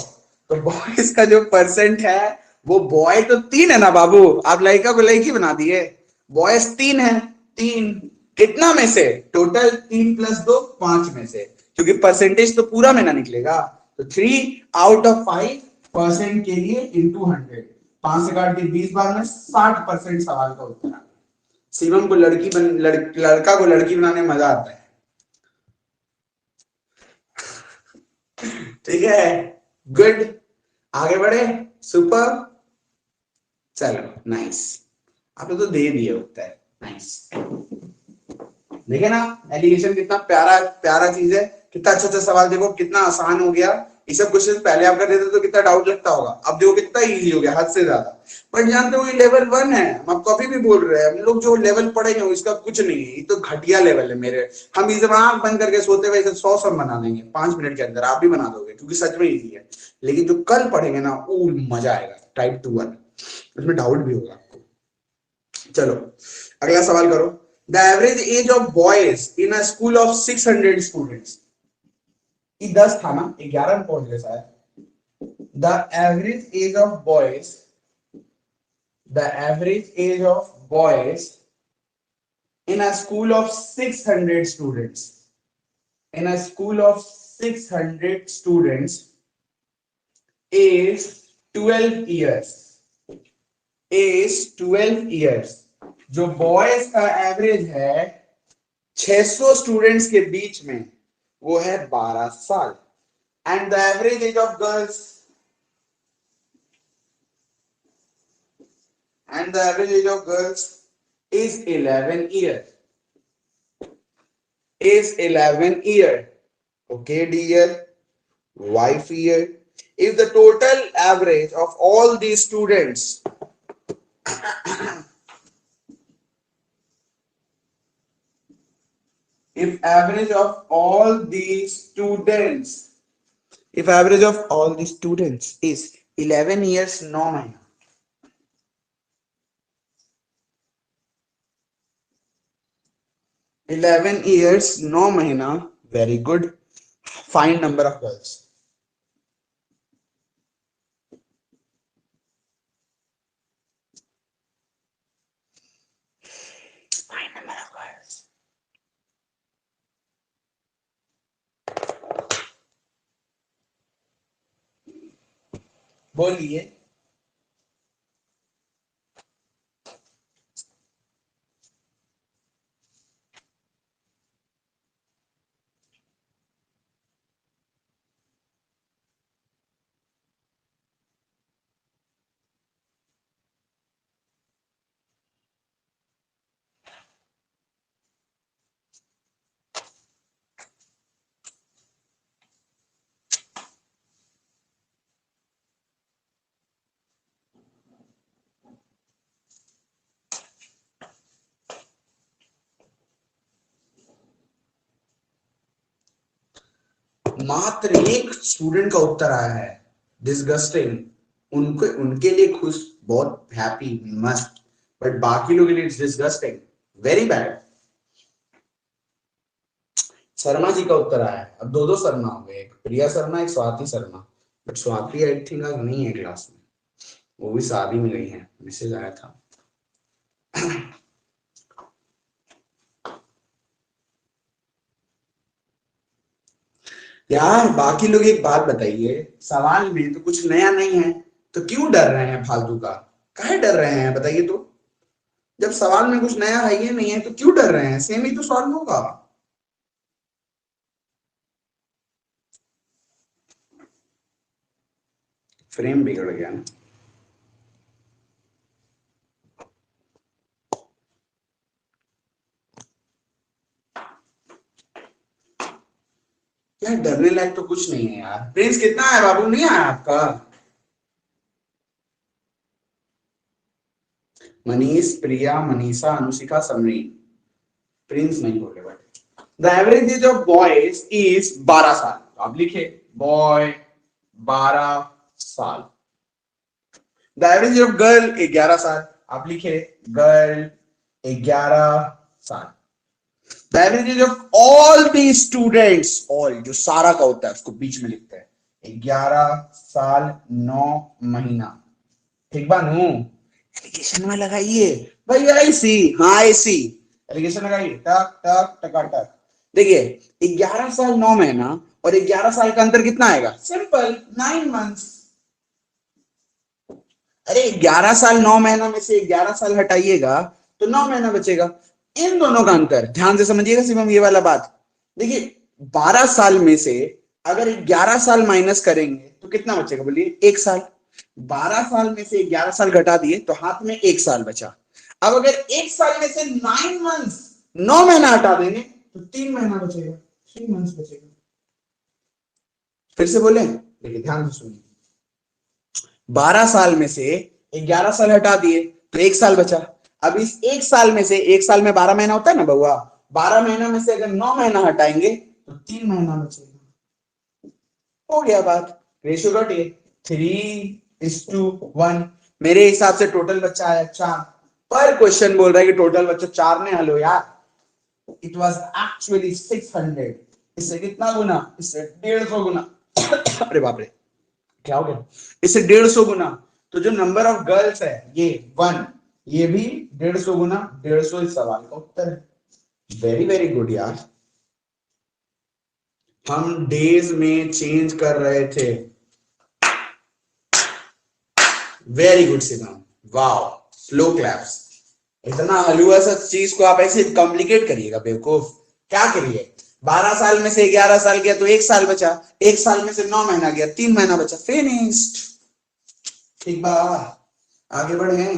तो बॉयज का जो परसेंट है, वो बॉय तो 3 है ना बाबू, आप लड़का को लड़की बना दिए। बॉयज 3 है, 3 कितना में से? टोटल 3 + 2 5 में से, क्योंकि परसेंटेज तो पूरा में ना निकलेगा। तो 3/5% के लिए इंटू 100, 5 से काट के 20 बार में 60% सवाल का उत्तर आ। शिवम को लड़का को लड़की बनाने में मजा आता है, ठीक है। गुड, आगे बढ़े, सुपर। चलो नाइस, आपने तो दे दिए उत्तर, नाइस। देखे ना एलिगेशन कितना प्यारा प्यारा चीज है, कितना अच्छा अच्छा सवाल, देखो कितना आसान हो गया। ये सब क्वेश्चन पहले आप कर देते तो कितना डाउट लगता होगा, अब देखो कितना इजी हो गया, हद से ज्यादा। पर जानते हो ये लेवल 1 है, हम आपको अभी भी बोल रहे हैं, हम लोग जो लेवल पढ़ेंगे इसका कुछ नहीं है, ये तो घटिया लेवल है मेरे। हम इसे आंख बंद करके सोते हुए 100 सम बना देंगे 5 मिनट के अंदर, आप भी बना दोगे, क्योंकि सच में इजी है। लेकिन जो कल पढ़ेंगे ना, वो मजा आएगा, टाइप 2 1, उसमें डाउट भी होगा आपको। चलो अगला सवाल करो। The average age of boys in a school of 600 students, ये 10 था ना, 11 में पहुंच गए शायद। The average age of boys, the average age of boys in a school of 600 students, in a school of 600 students is 12 years, is 12 years। जो boys का average है 600 स्टूडेंट्स के बीच में, वो है 12 साल। And the average age of girls, and the average age of girls is 11 year. Is 11 year. Okay, dear wife here. If the total average of all these students if average of all these students if average of all the students is 11 years, no man. 11 years, no mahina. Very good. Find number of girls. Find number of girls. बोलिए. मात्र एक student का उत्तर आया है. Disgusting. उनके उनके लिए खुश, बहुत हैप्पी, मस्त. बट बाकी लोगों के लिए disgusting, very bad. Sharma ji का उत्तर आया है. अब दो शर्मा हो गए, एक प्रिया शर्मा, एक Swati Sharma. But Swati I think आज नहीं है क्लास में, वो भी शादी में गई है. मैसेज आया था. यार बाकी लोग एक बात बताइए, सवाल में तो कुछ नया नहीं है, तो क्यों डर रहे हैं फालतू का? काहे डर रहे हैं बताइए तो? जब सवाल में कुछ नया है ही नहीं है तो क्यों डर रहे हैं? सेम ही तो सॉल्व होगा. फ्रेम बिगड़ गया ना. यार डरने लायक तो कुछ नहीं है यार. प्रिंस कितना है बाबू? नहीं आया आपका? मनीष, प्रिया, मनीषा, अनुशिका, समरीन. प्रिंस नहीं बोले but. The average age of boys is 12 साल. तो आप लिखे बॉय 12 साल. The average age of girl 11 साल. आप लिखे गर्ल 11 साल. The average age of all the students, all जो सारा का होता है उसको बीच में लिखते हैं. 11 साल 9 महीना. ठीक बानू? एलिगेशन में लगाइए भाई. ऐसी हाँ ऐसी एलिगेशन लगाइए. टक टक टकाटक. देखिए 11 साल 9 महीना और 11 साल का अंतर कितना आएगा? Simple, 9 months. अरे 11 साल 9 महीना में से 11 साल हटाइएगा तो 9 महीना बचेगा. इन दोनों का अंतर ध्यान से समझिएगा. शिवम ये वाला बात देखिए, 12 साल में से अगर 11 साल माइनस करेंगे तो कितना बचेगा बोलिए? 1 साल. 12 साल में से 11 साल घटा दिए तो हाथ में 1 साल बचा. अब अगर 1 साल में से 9 मंथ्स 9 महीना हटा देंगे तो 3 महीना बचेगा, 3 मंथ्स बचेगा. फिर से बोले, देखिए ध्यान से सुनिए. 12 साल में से 11 साल हटा दिए तो 1 साल बचा. अब इस 1 साल में से, 1 साल में 12 महीना होता है ना बउआ, 12 महीना में से अगर 9 महीना हटाएंगे तो 3 महीना बचेगा. हो गया बात. रेशियो घटिए 3:1. मेरे हिसाब से टोटल बच्चा है 4. पर क्वेश्चन बोल रहा है कि टोटल बच्चा 4 ने. हेलो यार, इट वॉज एक्चुअली 600. इससे कितना गुना? इससे 150 गुना. अरे बाप रे, क्या हो गया? इससे 150 गुना. तो जो नंबर ऑफ गर्ल्स है ये 1, ये भी 150 गुना 150 इस सवाल का उत्तर है. वेरी वेरी गुड यार. हम डेज में चेंज कर रहे थे. Very good Shivam, wow. Slow claps. इतना हलुआ सा चीज को आप ऐसे कॉम्प्लिकेट करिएगा बेवकूफ. क्या करिए? 12 साल में से 11 साल गया तो 1 साल बचा. 1 साल में से 9 महीना गया, 3 महीना बचा. फिनिश्ड. ठीक बा, आगे बढ़े.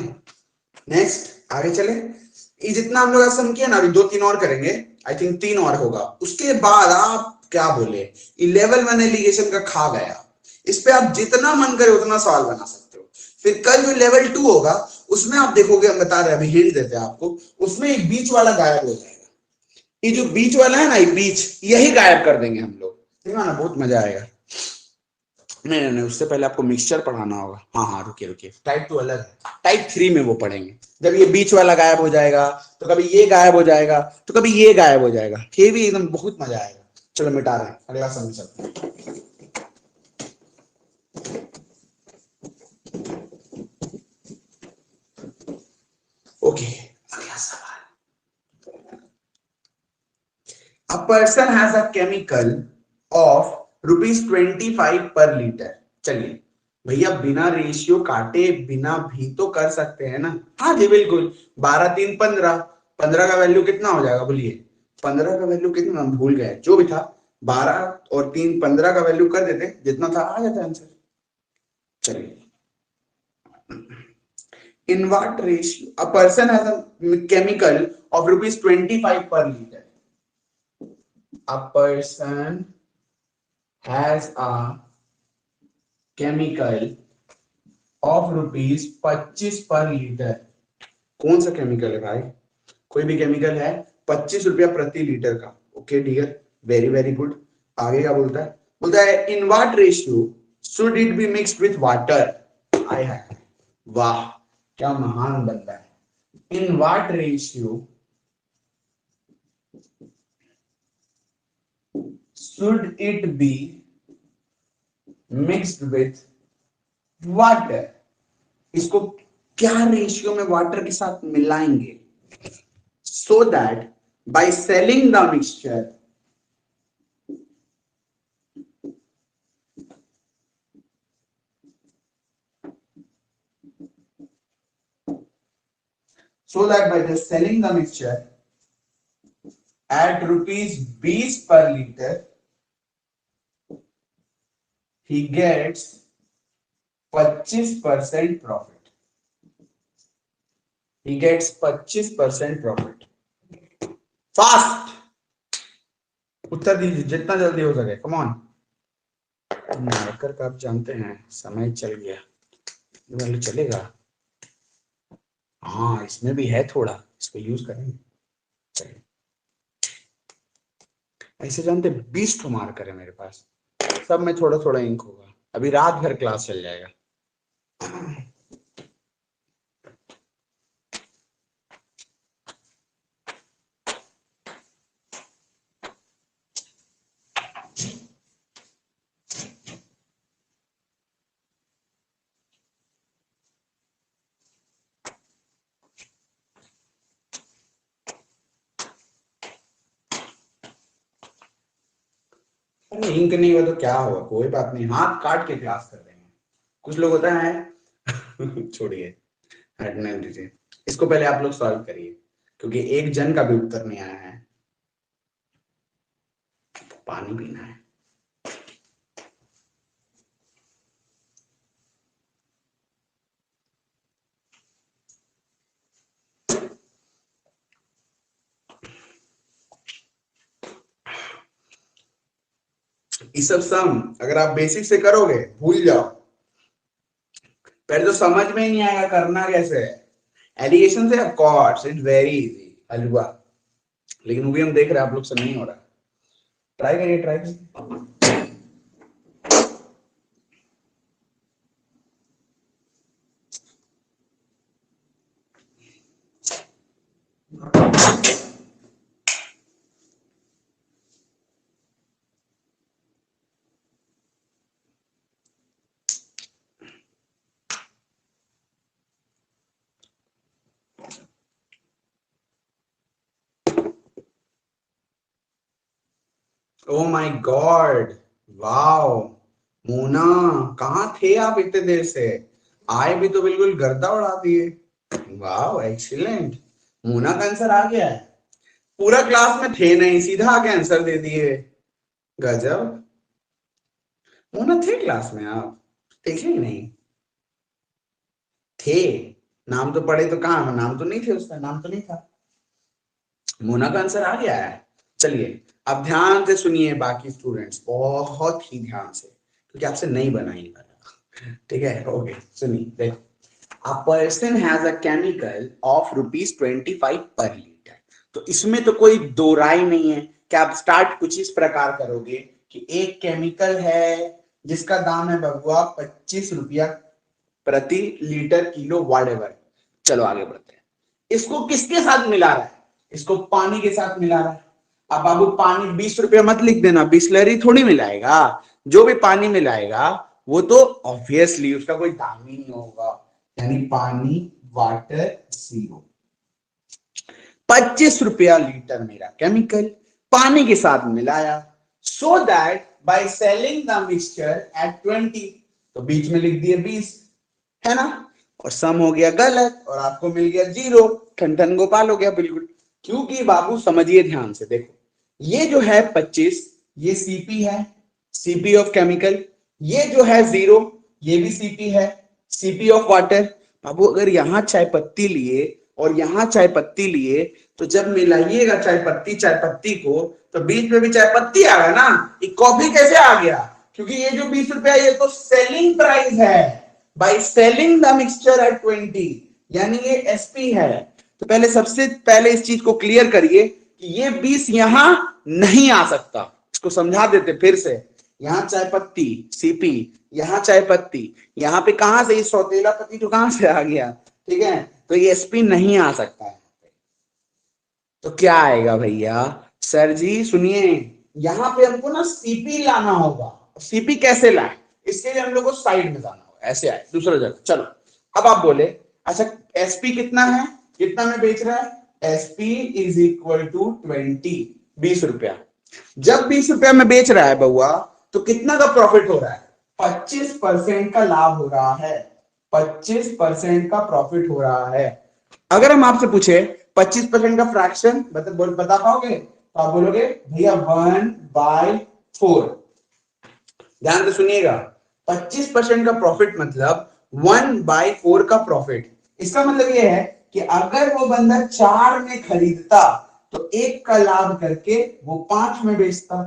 नेक्स्ट आगे चले। ये जितना हम लोग सम किया ना, अभी 2-3 और करेंगे, आई थिंक 3 और होगा, उसके बाद आप क्या बोले, ये लेवल 1 एलिगेशन का खा गया। इस पे आप जितना मन करे उतना सवाल बना सकते हो। फिर कल जो लेवल 2 होगा उसमें आप देखोगे, हम बता रहे हैं, अभी हिंट देते हैं आपको, उसमें एक बीच वाला गायब हो जाएगा। ये जो बीच वाला है ना, ये बीच, यही गायब कर देंगे हम लोग, ठीक है ना, बहुत मजा आएगा। नहीं नहीं नहीं, उससे पहले आपको मिक्सचर पढ़ाना होगा। हाँ हाँ, रुकिए रुकिए, टाइप 2 अलग है, टाइप 3 में वो पढ़ेंगे। जब ये बीच वाला गायब हो जाएगा तो कभी ये गायब हो जाएगा तो कभी ये गायब हो जाएगा, ये भी एकदम बहुत मजा आएगा। चलो मिटा रहे हैं, अगला समय चलते हैं। ओके, अगला सवाल। A person has a chemical of ₹25 पर लीटर। चलिए भैया, बिना रेशियो काटे बिना भी तो कर सकते हैं ना। हाँ जी बिल्कुल, 12 3 15, 15 का वैल्यू कितना हो जाएगा बोलिए, 15 का वैल्यू कितना, हम भूल गए, जो भी था, 12 और 3 15 का वैल्यू कर देते, जितना था आ जाता आंसर। चलिए, in what ratio a person has a chemical of ₹25 per liter? A person has a chemical of ₹25 पर लीटर। कौन सा केमिकल है भाई, कोई भी केमिकल है, 25 रुपया प्रति लीटर का। Okay dear, very very good. आगे क्या बोलता है, बोलता है in what ratio should it be mixed with water. आय हाय, वाह क्या महान बंदा है। In what ratio should it be mixed with water, इसको क्या रेशियो में वाटर के साथ मिलाएंगे, so that by selling the mixture so that by the selling the mixture at ₹20 per liter he gets 25% profit, he gets 25% profit। Fast उत्तर दीजिए जितना जल्दी हो सके, कम ऑन। मार्कर का आप जानते हैं, समय चल गया, ये चलेगा। हाँ इसमें भी है थोड़ा, इसको यूज करेंगे। चलिए, ऐसे जानते 20 ठो मार्कर है मेरे पास, सब में थोड़ा थोड़ा इंक होगा, अभी रात भर क्लास चल जाएगा। अरे इंक नहीं हुआ तो क्या हुआ, कोई बात नहीं, हाथ काट के क्लास कर देंगे। कुछ लोग होता है छोड़िए, हटने दीजिए, इसको पहले आप लोग सॉल्व करिए, क्योंकि एक जन का भी उत्तर नहीं आया है। पानी पीना है। ये सब सम अगर आप बेसिक से करोगे भूल जाओ, पहले तो समझ में ही नहीं आएगा करना कैसे है। एलिगेशन से of course it's very easy, halwa, लेकिन वो भी हम देख रहे हैं आप लोग से नहीं हो रहा। ट्राई करिए, ट्राई करिए। Oh my God, wow, Mona कहाँ थे आप इतने देर से, आए भी तो बिल्कुल गर्दा उड़ा दिए। वाओ एक्सीलेंट, मोना का आंसर आ गया है, पूरा क्लास में थे नहीं, सीधा आके आंसर दे दिए, गजब। मोना थे क्लास में, आप देखे ही नहीं थे। नाम तो पढ़े तो कहाँ, नाम तो नहीं थे उसका, नाम तो नहीं था। मोना का आंसर आ गया है। चलिए अब ध्यान से सुनिए बाकी स्टूडेंट्स, बहुत ही ध्यान से, क्योंकि आपसे नहीं बनाई वाला। ठीक है, ओके सुनिए देखो। A person has a chemical of ₹25 per liter। तो इसमें तो कोई दो राय नहीं है कि आप स्टार्ट कुछ इस प्रकार करोगे कि एक केमिकल है जिसका दाम है बबुआ 25 रुपया प्रति लीटर किलो वॉटेवर। चलो आगे बढ़ते हैं। इसको किसके साथ मिला रहा है, इसको पानी के साथ मिला रहा है। अब बाबू पानी 20 रुपया मत लिख देना, बिस्लरी थोड़ी मिलाएगा। जो भी पानी मिलाएगा वो तो ऑब्वियसली उसका कोई दाम ही नहीं होगा, यानी पानी वाटर 0। 25 रुपया लीटर मेरा केमिकल पानी के साथ मिलाया, so that by selling the mixture at 20, तो बीच में लिख दिए 20, है ना, और सम हो गया गलत और आपको मिल गया 0। ठन गोपाल हो गया बिल्कुल। क्योंकि बाबू समझिए ध्यान से, देखो ये जो है 25 ये सीपी है, सीपी ऑफ केमिकल। ये जो है 0 ये भी सीपी है, सीपी ऑफ वाटर। बाबू अगर यहां चाय पत्ती लिए और यहां चाय पत्ती लिए तो जब मिलाइएगा चाय पत्ती को तो बीच में भी चाय पत्ती आ गया ना, ये कॉफी कैसे आ गया, क्योंकि ये जो 20 रुपया ये तो सेलिंग प्राइस है, by selling the mixture at 20, यानी ये एसपी है। तो पहले सबसे पहले इस चीज को क्लियर करिए कि ये 20 यहां नहीं आ सकता। इसको समझा देते फिर से, यहां चाय पत्ती सीपी, यहां चाय पत्ती, यहां पे कहां से ये सौतेला पत्ती तो कहां से आ गया, ठीक है, तो ये एसपी नहीं आ सकता है। तो क्या आएगा भैया, सर जी सुनिए, यहां पे हमको ना सीपी लाना होगा। सीपी कैसे लाए, इसके लिए हम लोग को साइड में जाना होगा, ऐसे आए दूसरा जगह। चलो अब आप बोले अच्छा एसपी कितना है, कितना में बेच रहा है, एसपी इज इक्वल टू 20, 20 रुपया। जब 20 रुपया में बेच रहा है बउआ तो कितना का प्रॉफिट हो रहा है, 25% का लाभ हो रहा है, 25% का प्रॉफिट हो रहा है। अगर हम आपसे पूछे 25% का फ्रैक्शन बता पाओगे, तो आप बोलोगे भैया 1/4। ध्यान से सुनिएगा, 25% का प्रॉफिट मतलब 1/4 का प्रॉफिट। इसका मतलब यह है कि अगर वो बंदा 4 में खरीदता तो 1 का लाभ करके वो 5 में बेचता।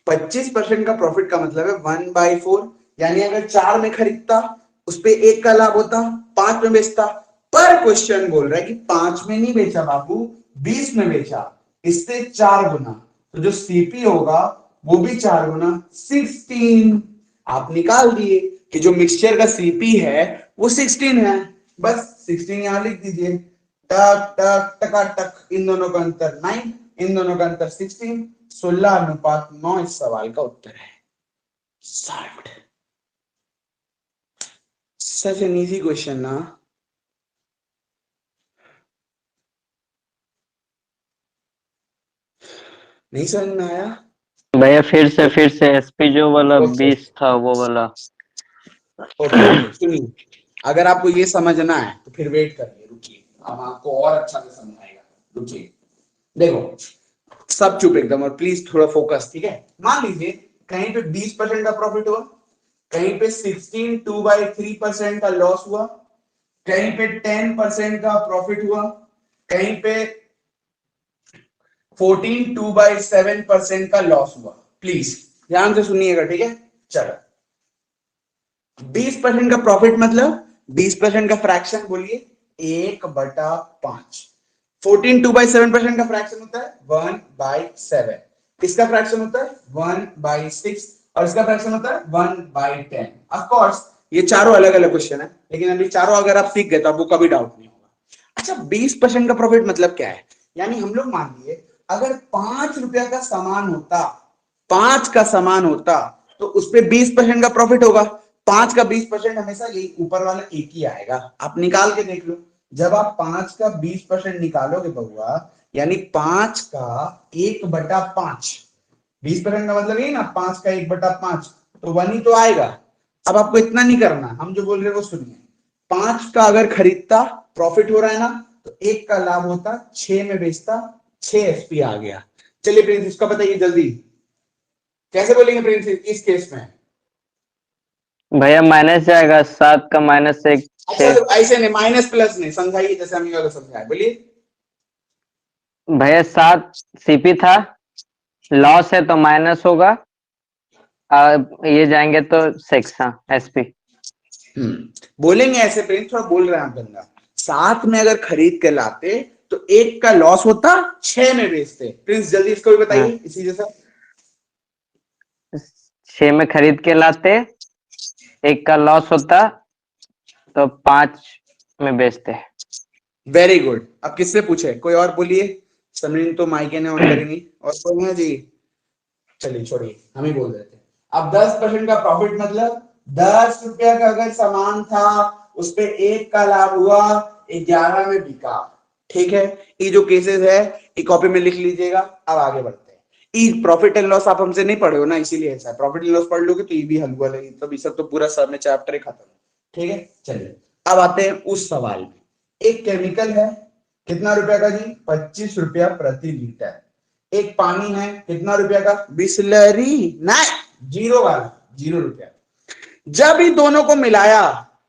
25% का प्रॉफिट का मतलब है 1/4, यानी अगर 4 में खरीदता उस पे 1 का लाभ होता, 5 में बेचता। पर क्वेश्चन बोल रहा है कि 5 में नहीं बेचा बाबू, 20 में बेचा, इससे 4 गुना, तो जो सीपी होगा वो भी 4 गुना 16। आप निकाल दिए कि जो मिक्सचर का सीपी है वो 16 है, बस 16 यहां लिख दीजिए। टक टक टका टक, इन दोनों का अंतर 9, इन दोनों का अंतर 16, 16:9 इस सवाल का उत्तर है। Solved. Such an easy question ना। नहीं समझ में आया? भैया फिर से एसपी जो वाला ओके 20 था वो वाला। ओके ओके सुनिए, अगर आपको ये समझना है तो फिर वेट करिए, रुकिए, हम आपको और अच्छा से समझाएगा, रुकिए। देखो सब चुप एकदम और प्लीज थोड़ा फोकस, ठीक है। मान लीजिए कहीं पे 20% का प्रॉफिट हुआ, कहीं पे 16 2/3% का लॉस हुआ, कहीं पे 10% का प्रॉफिट हुआ, कहीं पे 14 2/7% का लॉस हुआ। प्लीज ध्यान से सुनिएगा, ठीक है। चलो 20% का प्रॉफिट मतलब 20% का फ्रैक्शन बोलिए 1/5। 14 2/7% का फ्रैक्शन होता है 1/7। इसका फ्रैक्शन होता है 1/6 और इसका फ्रैक्शन होता है 1/10। ऑफ कोर्स ये चारों अलग अलग क्वेश्चन है, लेकिन अभी चारों अगर आप सीख गए तो आपको कभी डाउट नहीं होगा। अच्छा 20% का प्रॉफिट मतलब क्या है, यानी हम लोग मान लिए अगर 5 रुपया का सामान होता, 5 का सामान होता तो उस पर 20% का प्रॉफिट होगा। 5 का 20% हमेशा यही ऊपर वाला एक ही आएगा, आप निकाल के देख लो। जब आप 5 का 20% निकालोगे बउआ, यानी 5 का 1/5, 20% का मतलब ये ना 5 का 1/5, तो 1 ही तो आएगा। अब आपको इतना नहीं करना, हम जो बोल रहे हैं वो सुनिए। 5 का अगर खरीदता प्रॉफिट हो रहा है ना, तो 1 का लाभ होता, 6 में बेचता, 6 एसपी आ गया। चलिए प्रिंस इसका बताइए जल्दी, कैसे बोलेंगे प्रिंस इस केस में? भैया माइनस जाएगा, 7 का -1 अच्छा 6। तो ऐसे नहीं, माइनस प्लस नहीं समझाइए, जैसे हम ये समझाए, बोलिए। भैया 7 सीपी था, लॉस है तो माइनस होगा, ये जाएंगे तो 6, हाँ एसपी। बोलेंगे ऐसे प्रिंस, थोड़ा बोल रहे हैं आप गंगा। 7 में अगर खरीद के लाते तो 1 का लॉस होता, 6 में बेचते। प्रिंस जल्दी इसको भी हाँ, बताइए इसी जैसा। 6 में खरीद के लाते, 1 का लॉस होता तो 5 में बेचते। Very good. अब किससे पूछे, कोई और बोलिए। समरीन तो माइके ने ऑन करेंगी, और कोई है जी? चलिए छोड़िए, हम ही बोल देते हैं। अब 10% का प्रॉफिट मतलब 10 रुपया का अगर सामान था, उस पे 1 का लाभ हुआ, 11 में बिका। ठीक है, ये जो केसेस है ये कॉपी में लिख लीजिएगा। अब आगे बढ़ते हैं। ई प्रॉफिट एंड लॉस आप हमसे नहीं पढ़े हो ना, इसीलिए ऐसा है। प्रॉफिट एंड लॉस पढ़ लोगे तो ये भी हलवा लगी, तब ये सब तो पूरा सर में चैप्टर ही खत्म। ठीक है, चलिए अब आते हैं उस सवाल में। एक केमिकल है, कितना रुपया का जी? 25 रुपया प्रति लीटर। एक पानी है, कितना रुपया का? बिस्लरी, नहीं, जीरो वाला, 0 रुपया। जब इन दोनों को मिलाया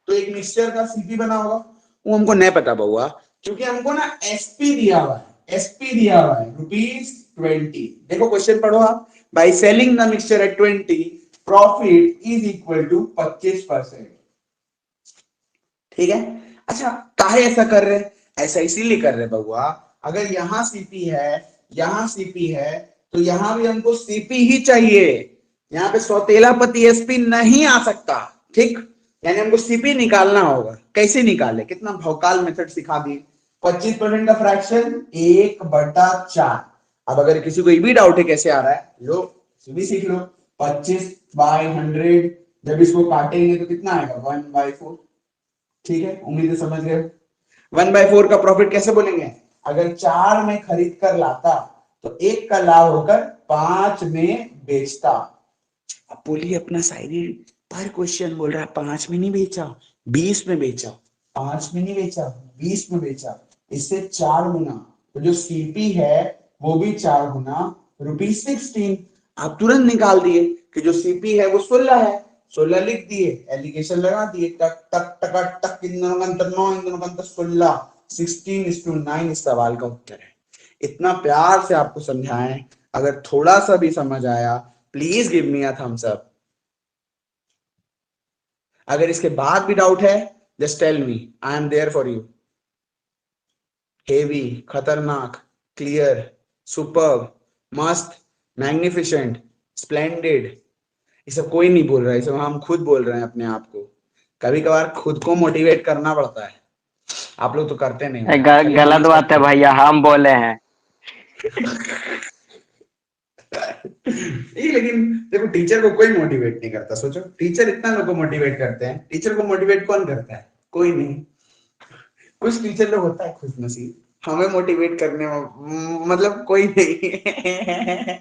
तो एक मिक्सचर का सीपी बना होगा। वो हमको नहीं पता बउआ, क्योंकि हमको ना एसपी दिया हुआ है। एसपी दिया हुआ है ₹20। देखो क्वेश्चन पढ़ो आप। By selling the mixture at 20, profit is equal to 25%। ठीक है। अच्छा, काहे ऐसा कर रहे हैं? ऐसा इसीलिए कर रहे हैं बउआ, अगर यहां सीपी है, यहां सीपी है, तो यहां भी हमको सीपी ही चाहिए। यहाँ पे सौतेला पति एसपी नहीं आ सकता। ठीक, यानी हमको सीपी निकालना होगा। कैसे निकाले? कितना भौकाल मेथड सिखा दिए। 25% का फ्रैक्शन 1/4। अब अगर किसी को ये भी डाउट है कैसे आ रहा है, लो भी सीख लो। 25/100, जब इसको काटेंगे तो कितना आएगा? 1/4। ठीक है, उम्मीद है समझ गए। 1/4 का प्रॉफिट कैसे बोलेंगे? अगर 4 में खरीद कर लाता तो 1 का लाभ होकर 5 में बेचता। अब बोलिए अपना शायरी पर क्वेश्चन बोल रहा है 5 में नहीं बेचा, 20 में बेचा। 5 में नहीं बेचा, 20 में बेचा, इससे 4 गुना। तो जो सीपी है वो भी 4 गुना, ₹16। आप तुरंत निकाल दिए कि जो सीपी है वो 16 है। 16 लिख दिए, एलिगेशन लगा दिए, टक टक टक टक, इन दोनों का अंतर 9, इन दोनों का अंतर 16, 16:9 इस सवाल का उत्तर है। इतना प्यार से आपको समझाएं, अगर थोड़ा सा भी समझ आया, please give me a thumbs up. अगर इसके बाद भी डाउट है, just tell me, I am there for you. Heavy, खतरनाक, क्लियर, सुपर्ब, मस्त, मैग्निफिसेंट, स्प्लेंडेड, ये सब कोई नहीं बोल रहा है, ये सब हम खुद बोल रहे हैं अपने आप को। कभी कभार खुद को मोटिवेट करना पड़ता है। आप लोग तो करते नहीं हो, खाली हम ही गलत बात करते है हैं। भैया, हम बोले हैं। नहीं, लेकिन देखो टीचर को कोई मोटिवेट नहीं करता। सोचो, टीचर इतना लोगों को मोटिवेट करते हैं, टीचर को मोटिवेट कौन करता है? कोई नहीं। कुछ टीचर लोग होता है खुश नसीब, हमें मोटिवेट करने में मतलब कोई नहीं।